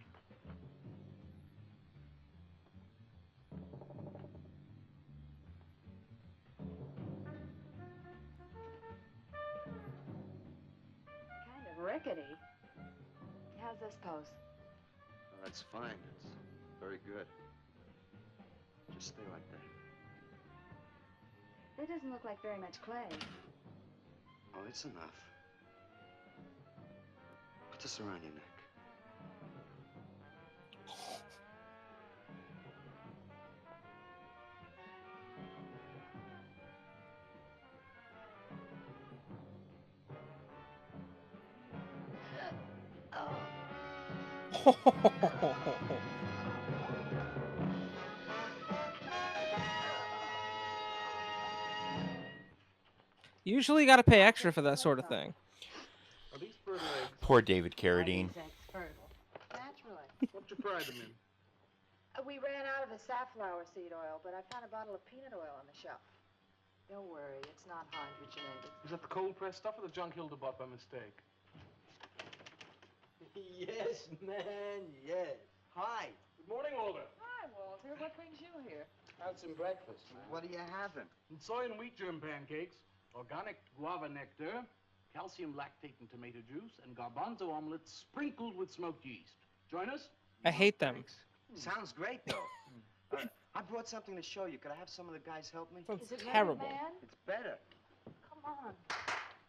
Kind of rickety. How's this pose? Oh, that's fine. It's very good. Just stay like that. That doesn't look like very much clay. Oh, it's enough. Put this around your neck. Usually you got to pay extra for that sort of thing. Are these fertile eggs? Poor David Carradine. Fertile. Naturally. What you fry them in? We ran out of the safflower seed oil, but I found a bottle of peanut oil on the shelf. Don't worry, it's not hydrogenated. Is that the cold pressed stuff or the junk Hilda bought by mistake? Yes, man, yes. Hi. Good morning, Walter. Hi, Walter. What brings you here? How's some breakfast, man? What are you having? And soy and wheat germ pancakes, organic guava nectar, calcium lactate and tomato juice, and garbanzo omelets sprinkled with smoked yeast. Join us? I hate them. Sounds great, though. I brought something to show you. Could I have some of the guys help me? Sounds Is it terrible. ready, man? It's better. Come on.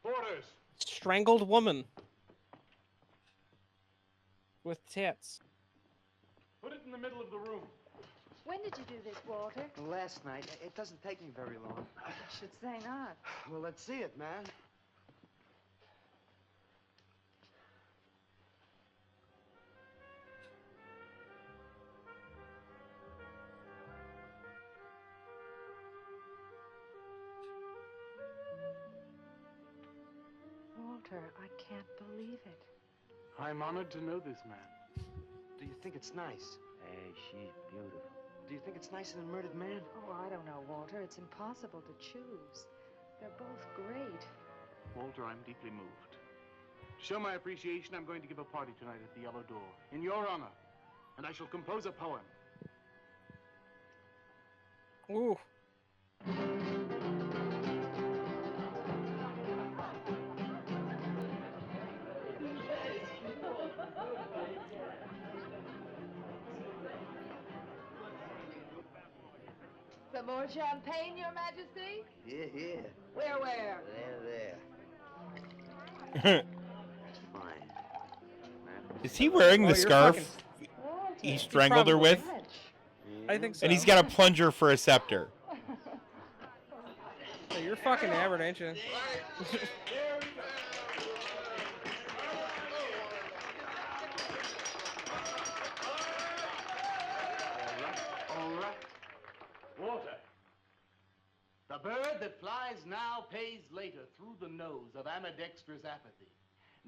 Orders. Strangled woman. With tits. Put it in the middle of the room. When did you do this, Walter? Last night. It doesn't take me very long. I should say not. Well, let's see it, man. Walter, I can't believe it. I'm honored to know this man. Do you think it's nice? Hey, she's beautiful. Do you think it's nicer than Murdered Man? Oh, I don't know, Walter. It's impossible to choose. They're both great. Walter, I'm deeply moved. To show my appreciation, I'm going to give a party tonight at the Yellow Door, in your honor. And I shall compose a poem. Ooh. More champagne, Your Majesty? Here. Where? There. That's fine. Is he wearing the Oh, you're fucking. scarf he strangled her with? I think so. And he's got a plunger for a scepter. So you're fucking hammered, ain't you? All right. Walter. The bird that flies now pays later through the nose of ambidextrous apathy.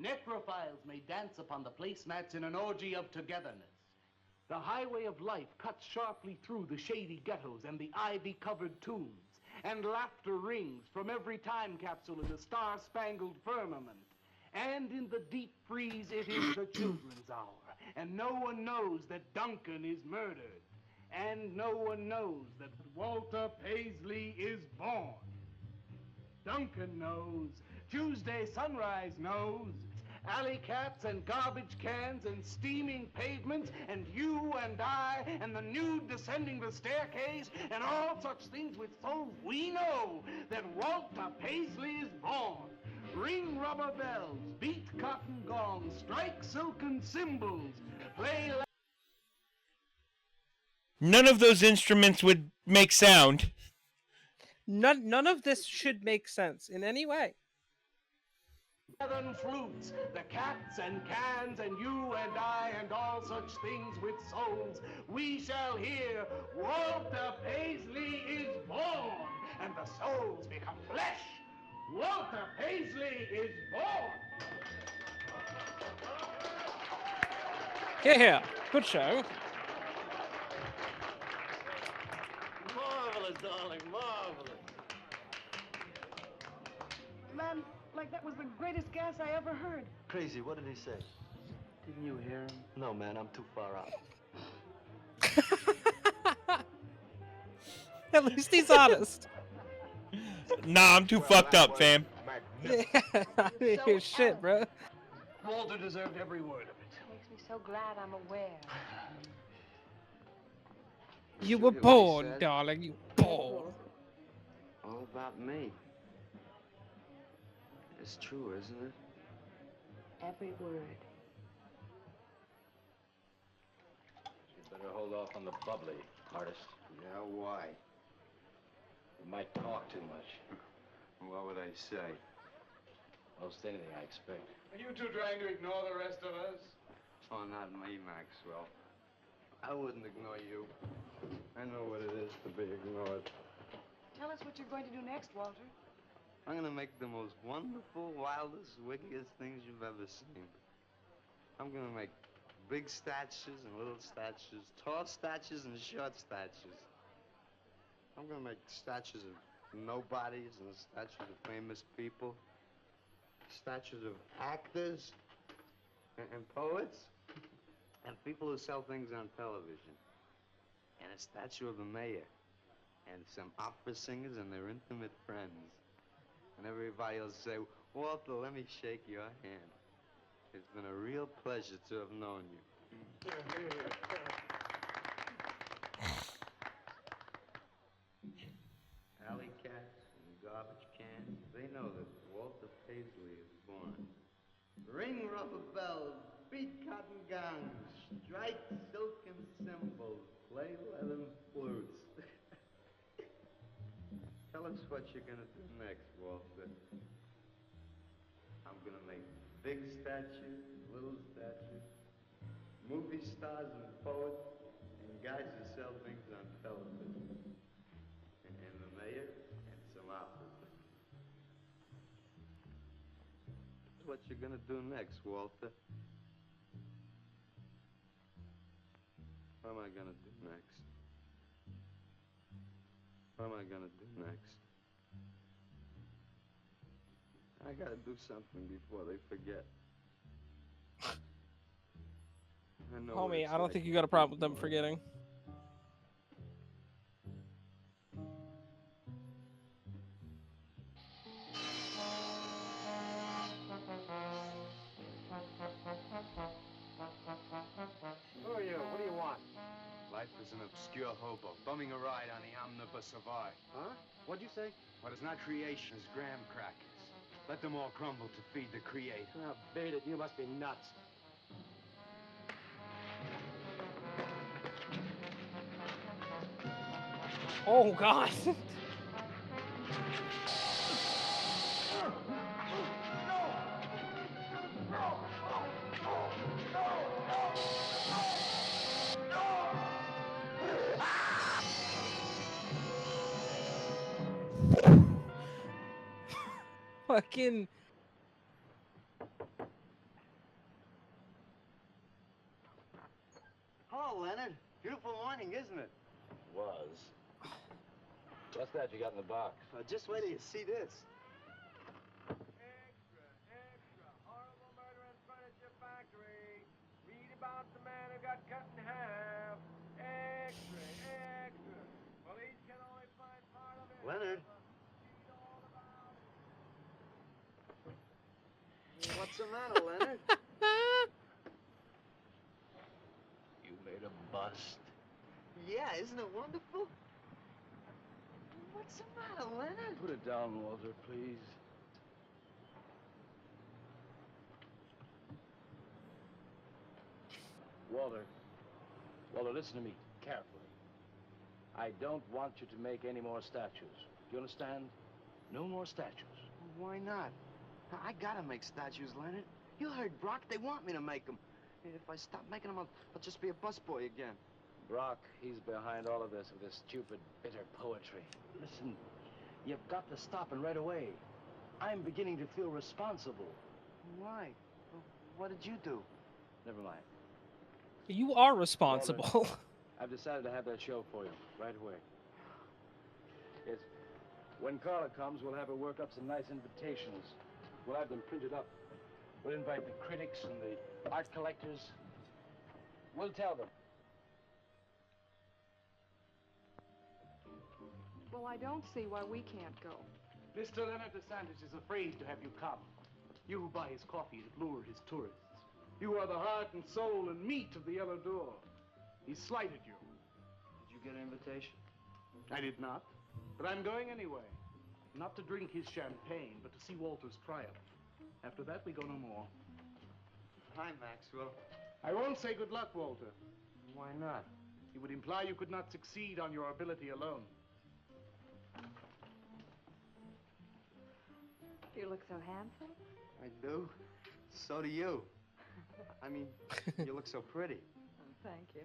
Necrophiles may dance upon the placemats in an orgy of togetherness. The highway of life cuts sharply through the shady ghettos and the ivy-covered tombs, and laughter rings from every time capsule in the star-spangled firmament. And in the deep freeze, it is the children's hour, and no one knows that Duncan is murdered. And no one knows that Walter Paisley is born. Duncan knows. Tuesday Sunrise knows. Alley cats and garbage cans and steaming pavements and you and I and the nude descending the staircase and all such things with souls, we know that Walter Paisley is born. Ring rubber bells, beat cotton gongs, strike silken cymbals, play... None of those instruments would make sound. None of this should make sense in any way. Southern flutes, the cats and cans, and you and I, and all such things with souls, we shall hear Walter Paisley is born, and the souls become flesh. Walter Paisley is born. Yeah, good show. Marvelous, darling, marvelous. Man, like that was the greatest gas I ever heard. Crazy, what did he say? Didn't you hear him? No, man, I'm too far out. At least he's honest. Nah, I'm too fucked up, fam. Yeah, shit, bro. Walter deserved every word of it. Makes me so glad I'm aware. You were born, darling. You were born. All about me. It's true, isn't it? Every word. You better hold off on the bubbly, artist. Yeah, why? You might talk too much. What would I say? Most anything, I expect. Are you two trying to ignore the rest of us? Oh, not me, Maxwell. I wouldn't ignore you. I know what it is to be ignored. Tell us what you're going to do next, Walter. I'm gonna make the most wonderful, wildest, wickedest things you've ever seen. I'm gonna make big statues and little statues, tall statues and short statues. I'm gonna make statues of nobodies and statues of famous people, statues of actors and poets and people who sell things on television, and a statue of the mayor and some opera singers and their intimate friends. And everybody will say, Walter, let me shake your hand. It's been a real pleasure to have known you. Alley cats and garbage cans, they know that Walter Paisley is born. Ring rubber bells, beat cotton gongs, strike silken cymbals, play leathern flutes. Tell us what you're gonna do next, Walter. I'm gonna make big statues, little statues, movie stars and poets, and guys who sell things on television. And the mayor and some operas. What you gonna do next, Walter? What am I gonna do next? What am I gonna do next? I gotta do something before they forget. I know what Homie, it's I don't like think you to got a be problem with them ignored. forgetting. Who are you? What do you want? Life is is an obscure hobo, bumming a ride on the omnibus of art. Huh? What'd you say? What is not creation is graham crackers. Let them all crumble to feed the creator. Oh, beat it. You must be nuts. Oh, God. Fucking. Hello, Leonard. Beautiful morning, isn't it? Was. What's that you got in the box? Just wait till you see this. Horrible murder in furniture factory. Read about the man who got cut in half. Extra, extra. Police can only find part of it. Leonard. What's the matter, Leonard? You made a bust. Yeah, isn't it wonderful? What's the matter, Leonard? Put it down, Walter, please. Walter. Walter, listen to me carefully. I don't want you to make any more statues. Do you understand? No more statues. Why not? I gotta make statues, Leonard. You heard Brock. They want me to make them. If I stop making them, I'll just be a busboy again. Brock, he's behind all of this with his stupid, bitter poetry. Listen, you've got to stop and right away. I'm beginning to feel responsible. Why? What did you do? Never mind. You are responsible. Walter, I've decided to have that show for you right away. Yes. When Carla comes, we'll have her work up some nice invitations. We'll have them printed up. We'll invite the critics and the art collectors. We'll tell them. Well, I don't see why we can't go. Mr. Leonard DeSantis is afraid to have you come. You who buy his coffee and lure his tourists. You are the heart and soul and meat of the Yellow Door. He slighted you. Did you get an invitation? I did not, but I'm going anyway. Not to drink his champagne, but to see Walter's triumph. After that, we go no more. Hi, Maxwell. I won't say good luck, Walter. Why not? It would imply you could not succeed on your ability alone. You look so handsome. I do. So do you. I mean, you look so pretty. Thank you.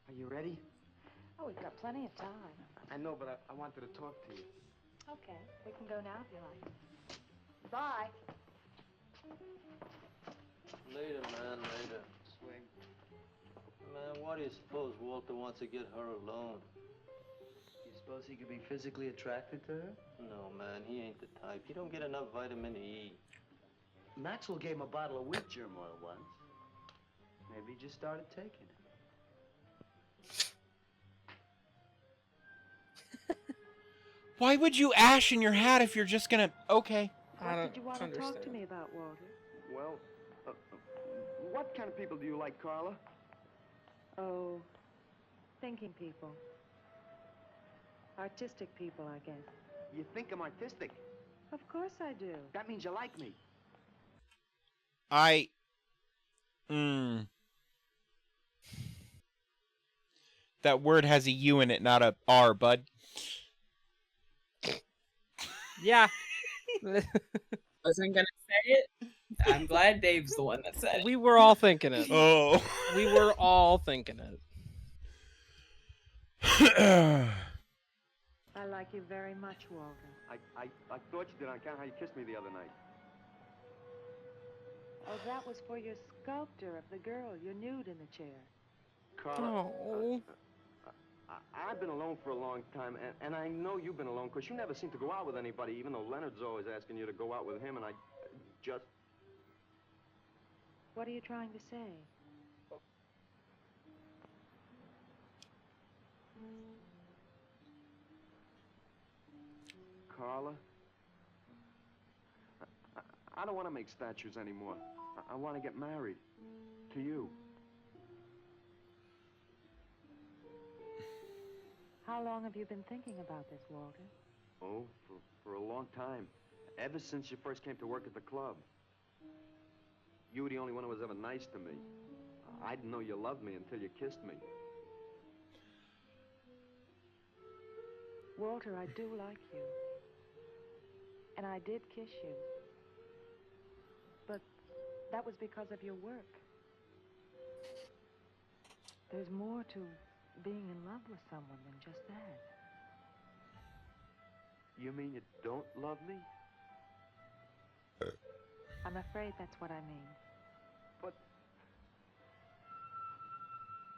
Are you ready? Oh, we've got plenty of time. I know, but I wanted to talk to you. Okay, we can go now if you like. Bye. Later, man, later. Swing. Man, why do you suppose Walter wants to get her alone? You suppose he could be physically attracted to her? No, man, he ain't the type. He don't get enough vitamin E. Maxwell gave him a bottle of wheat germ oil once. Maybe he just started taking it. Why would you ash in your hat if you're just gonna... Okay. What did you want to talk to me about, Walter? Well, what kind of people do you like, Carla? Oh, thinking people. Artistic people, I guess. You think I'm artistic? Of course I do. That means you like me. That word has a U in it, not a R, bud. Yeah. Wasn't gonna say it. I'm glad Dave's the one that said it. We were all thinking it. Oh. We were all thinking it. I like you very much, Walter. I thought you did on account of how you kissed me the other night. Oh, that was for your sculptor of the girl. You're nude in the chair. Carla, Oh. I've been alone for a long time, and I know you've been alone, because you never seem to go out with anybody, even though Leonard's always asking you to go out with him, and I just... What are you trying to say? Carla, I don't want to make statues anymore. I want to get married. To you. How long have you been thinking about this, Walter? Oh, for a long time. Ever since you first came to work at the club. You were the only one who was ever nice to me. I didn't know you loved me until you kissed me. Walter, I do like you. And I did kiss you. But that was because of your work. There's more to being in love with someone than just that. You mean you don't love me? I'm afraid that's what I mean.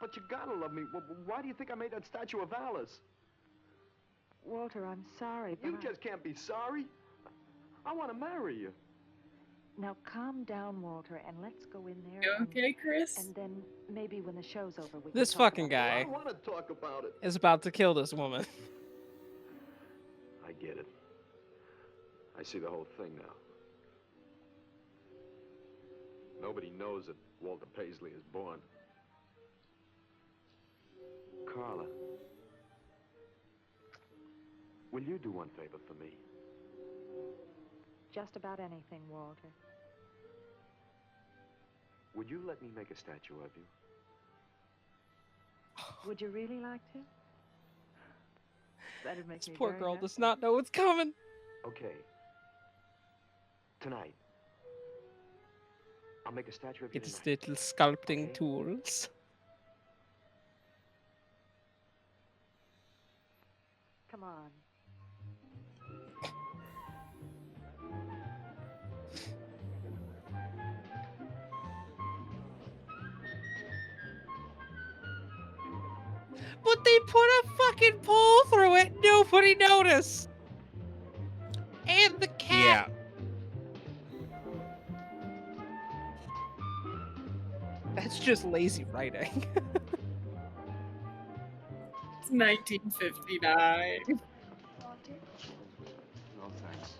But you gotta love me. Why do you think I made that statue of Alice? Walter, I'm sorry, but You just can't be sorry. I want to marry you. Now calm down, Walter, and let's go in there. You okay, Chris? And then maybe when the show's over, we This can talk fucking about guy I want to talk about it. is about to kill this woman. I get it. I see the whole thing now. Nobody knows that Walter Paisley is born. Carla, will you do one favor for me? just about anything, Walter. Would you let me make a statue of you? Would you really like to? That'd make This me poor very girl happy. does not know what's coming. Okay. Tonight. I'll make a statue of you It's tonight. little sculpting tools. Come on. But they put a fucking pole through it. Nobody noticed. And the cat. That's just lazy writing. It's 1959. No thanks.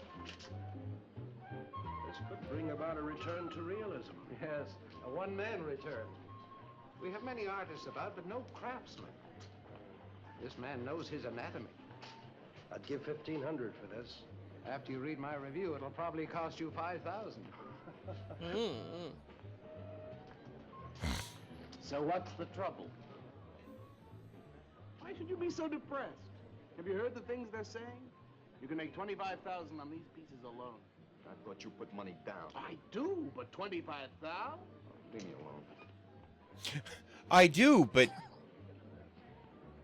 This could bring about a return to realism. Yes, a one-man return. We have many artists about, but no craftsmen. This man knows his anatomy. I'd give $1,500 for this. After you read my review, it'll probably cost you $5,000. So what's the trouble? Why should you be so depressed? Have you heard the things they're saying? You can make $25,000 on these pieces alone. I thought you put money down. I do, but $25,000? Leave me alone. I do, but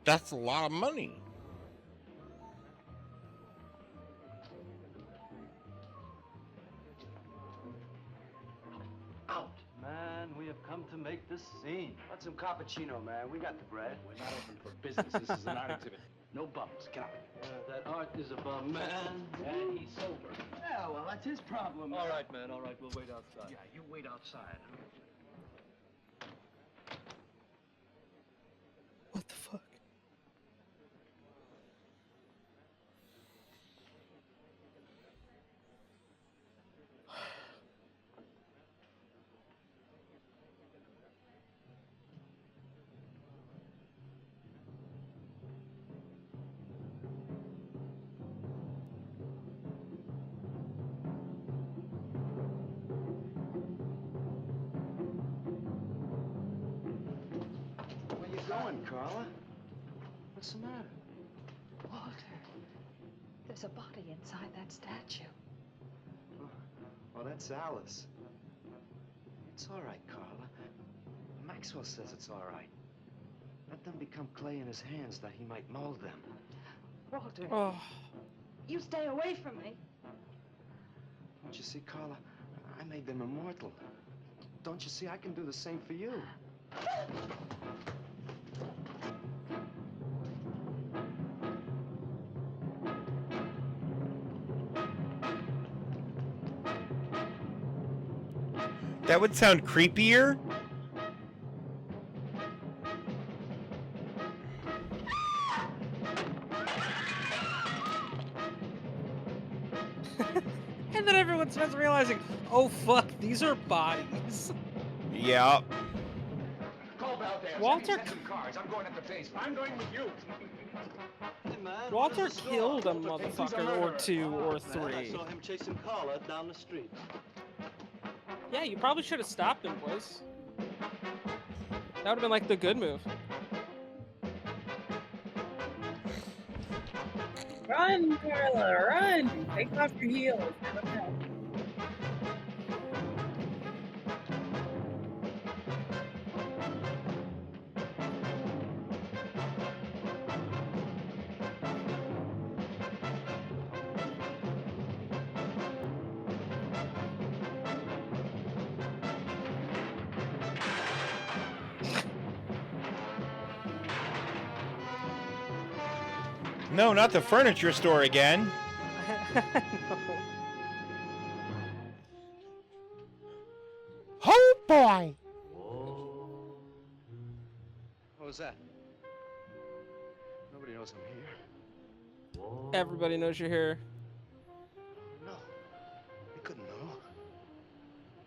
that's a lot of money. Out. Man, we have come to make this scene. Want some cappuccino, man? We got the bread. We're not open for business. This is an art exhibit. No bums. Get out. That art is a bum, man. And he's sober. Yeah, well, that's his problem. All right, man, all right. We'll wait outside. Yeah, you wait outside. What the fuck? Where you going, Carla? What's the matter? Walter, there's a body inside that statue. Oh, that's Alice. It's all right, Carla. Maxwell says it's all right. Let them become clay in his hands that he might mold them. Walter, Oh. you stay away from me. Don't you see, Carla? I made them immortal. Don't you see? I can do the same for you. That would sound creepier. And then everyone starts realizing, oh fuck, these are bodies. Yeah. Call Valdez. Walter- Send some cars. I'm going up the basement. I'm going with you. Hey, man, Walter where's the score? killed a Walter thinks he's a motherfucker or murderer. two or Man, I three. saw him chasing Carla down the street. Yeah, you probably should have stopped him, boys. That would have been like the good move. Run, Carla, run! Take off your heels. No, not the furniture store again. Oh boy! What was that? Nobody knows I'm here. Everybody knows you're here. No. They couldn't know.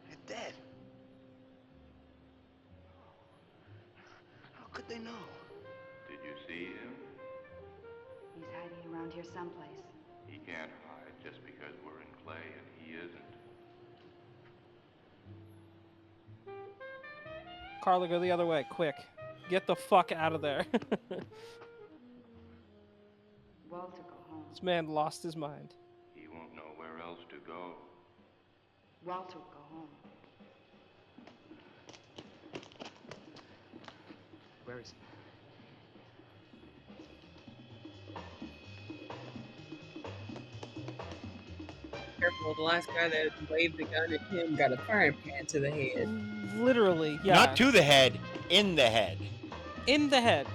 They're dead. How could they know? Did you see him? He's hiding around here someplace. He can't hide just because we're in clay and he isn't. Carla, go the other way, quick. Get the fuck out of there. Walter, go home. This man lost his mind. He won't know where else to go. Walter, go home. Where is he? Careful, the last guy that waved the gun at him got a frying pan to the head. Literally, yeah. Not to the head, in the head. In the head.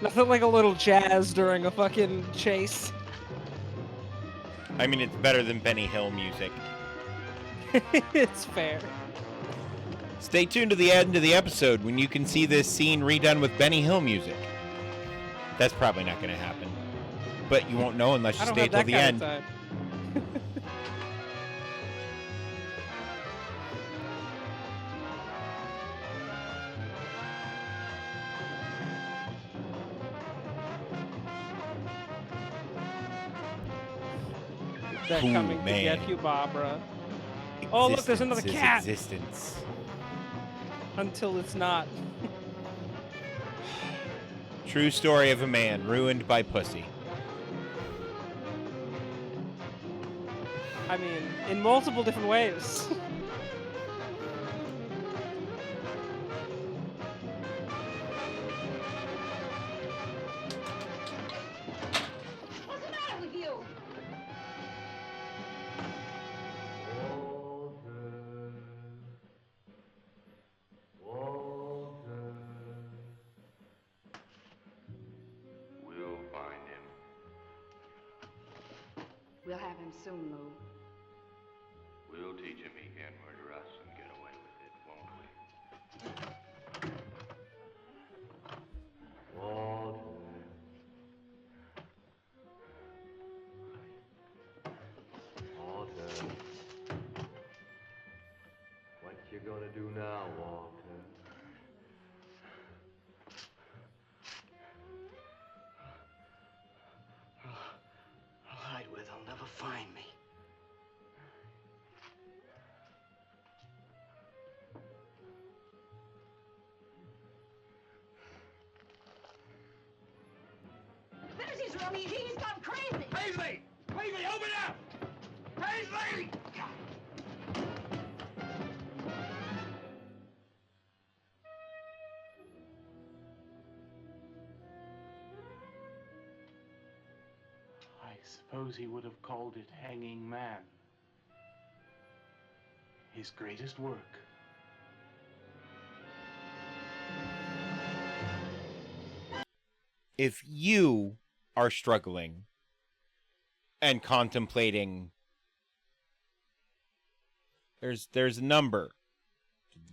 Nothing like a little jazz during a fucking chase. I mean, it's better than Benny Hill music. It's fair. Stay tuned to the end of the episode when you can see this scene redone with Benny Hill music. That's probably not going to happen. But you won't know unless you stay till the end. They're Ooh, coming to man. get you, Barbara. Oh, look, there's another Existence is cat. Existence. Until it's not. True story of a man ruined by pussy. I mean, in multiple different ways. What's the matter with you? We'll find him. We'll have him soon, Lou. We'll teach him he can't murder us and get away with it, won't we? Walter. What you gonna do now, Walter? I'll hide where they'll never find me. There's his rummy. He's gone crazy. Paisley! Paisley, open up! Paisley! I suppose he would have called it Hanging Man. His greatest work. If you are struggling and contemplating, there's a number.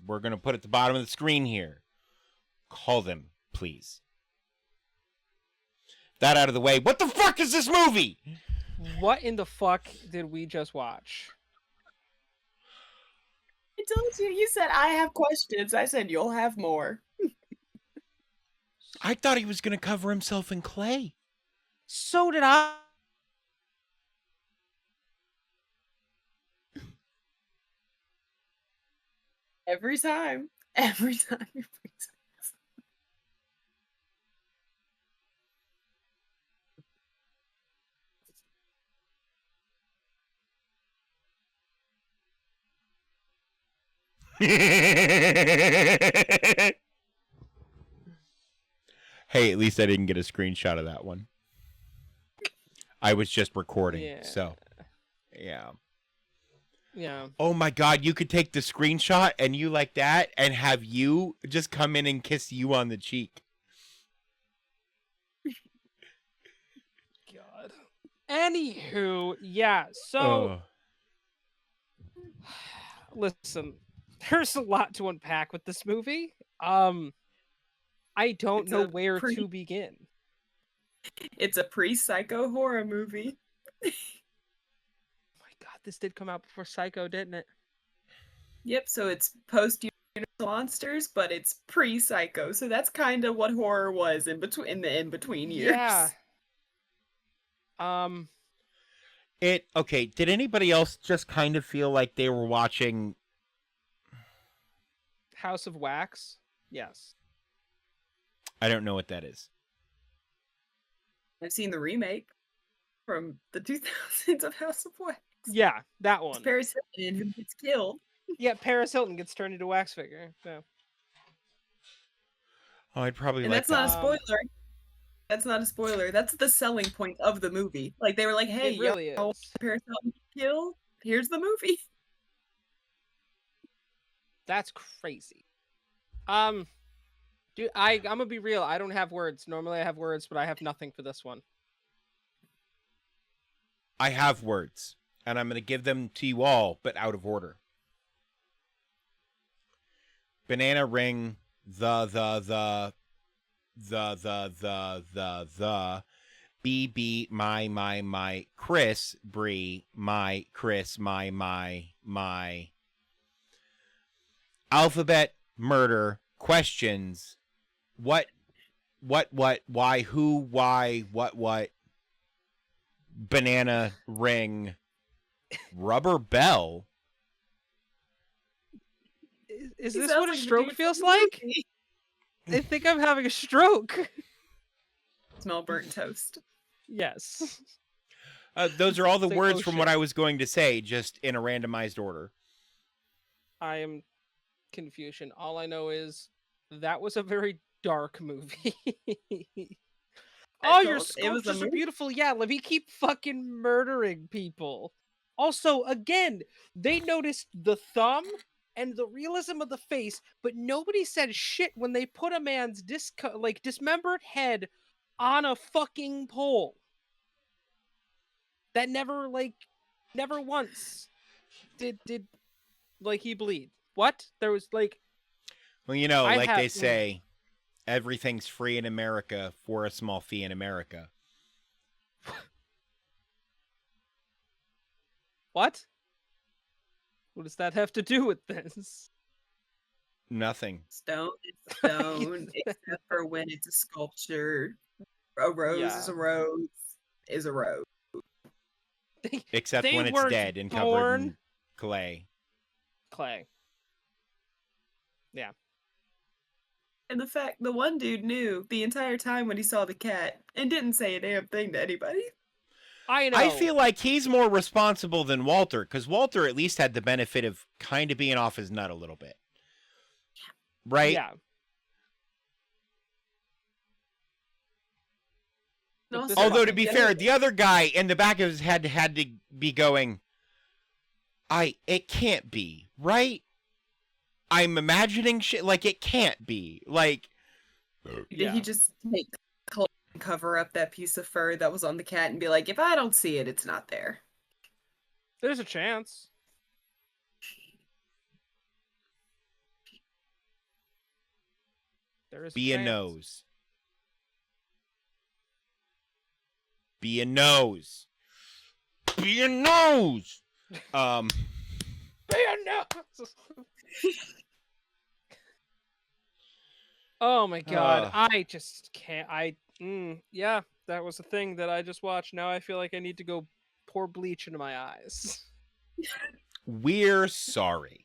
We're going to put at the bottom of the screen here. Call them, please. That out of the way. What the fuck is this movie? What in the fuck did we just watch? told you. You said I have questions. I said you'll have more. I thought he was going to cover himself in clay. So did I. Every time. Every time. Hey, at least I didn't get a screenshot of that one. I was just recording, Yeah. so yeah. Yeah. Oh my God, you could take the screenshot and you like that and have you just come in and kiss you on the cheek. God. Anywho, yeah. So, Oh. listen, there's a lot to unpack with this movie. I don't It's know a where pre- to begin. It's a pre-psycho horror movie. My God, this did come out before Psycho, didn't it? Yep, so it's post-Universal Monsters, but it's pre-Psycho. So that's kind of what horror was in between years. Yeah. Okay, did anybody else just kind of feel like they were watching House of Wax? Yes. I don't know what that is. I've seen the remake from the 2000s of House of Wax. Yeah, that one. It's Paris Hilton who gets killed. Yeah, Paris Hilton gets turned into a wax figure. Yeah. Oh, I'd probably And like that's not a that. spoiler. That's not a spoiler. That's the selling point of the movie. Like they were like, "Hey, It really y'all, is. Paris Hilton get killed. Here's the movie." That's crazy. Dude, I'm gonna be real. I don't have words. Normally I have words, but I have nothing for this one. I have words, and I'm going to give them to you all, but out of order. Banana ring, the, BB, my, Chris, Bree, my, Chris, my. Alphabet, murder, questions, what, why, who, why, what, banana ring, rubber bell. Is He this sounds what a like the stroke dude feels from the like? movie. I think I'm having a stroke. Smell burnt toast. Yes. Those are all the Say, words oh, from shit. what I was going to say, just in a randomized order. I am confusion. All I know is that was a very dark movie. Oh, your It was a sculptures are movie. beautiful. Yeah, let me keep fucking murdering people. Also, again, they noticed the thumb and the realism of the face, but nobody said shit when they put a man's dismembered head on a fucking pole. That never once did he bleed. What? There was like, Well, you know, I like they have- say, everything's free in America for a small fee in America. What? What does that have to do with this? Nothing. Stone is stone, except for when it's a sculpture. A rose is Yeah. a rose is a rose. Except They when it's weren't dead and covered born- in clay. Clay. Yeah. And the one dude knew the entire time when he saw the cat and didn't say a damn thing to anybody. I know. I feel like he's more responsible than Walter, because Walter at least had the benefit of kind of being off his nut a little bit. Right? Yeah. Although, to be fair, the other guy in the back of his head had to be going, it can't be, right? I'm imagining shit, like, it can't be. Like, Did he just make cover up that piece of fur that was on the cat and be like, if I don't see it, it's not there? There's a chance. There is be a chance. nose. Be a nose. Be a nose. Be a nose. Oh my god, Ah. I just can't. Yeah, that was a thing that I just watched. Now I feel like I need to go pour bleach into my eyes. We're sorry.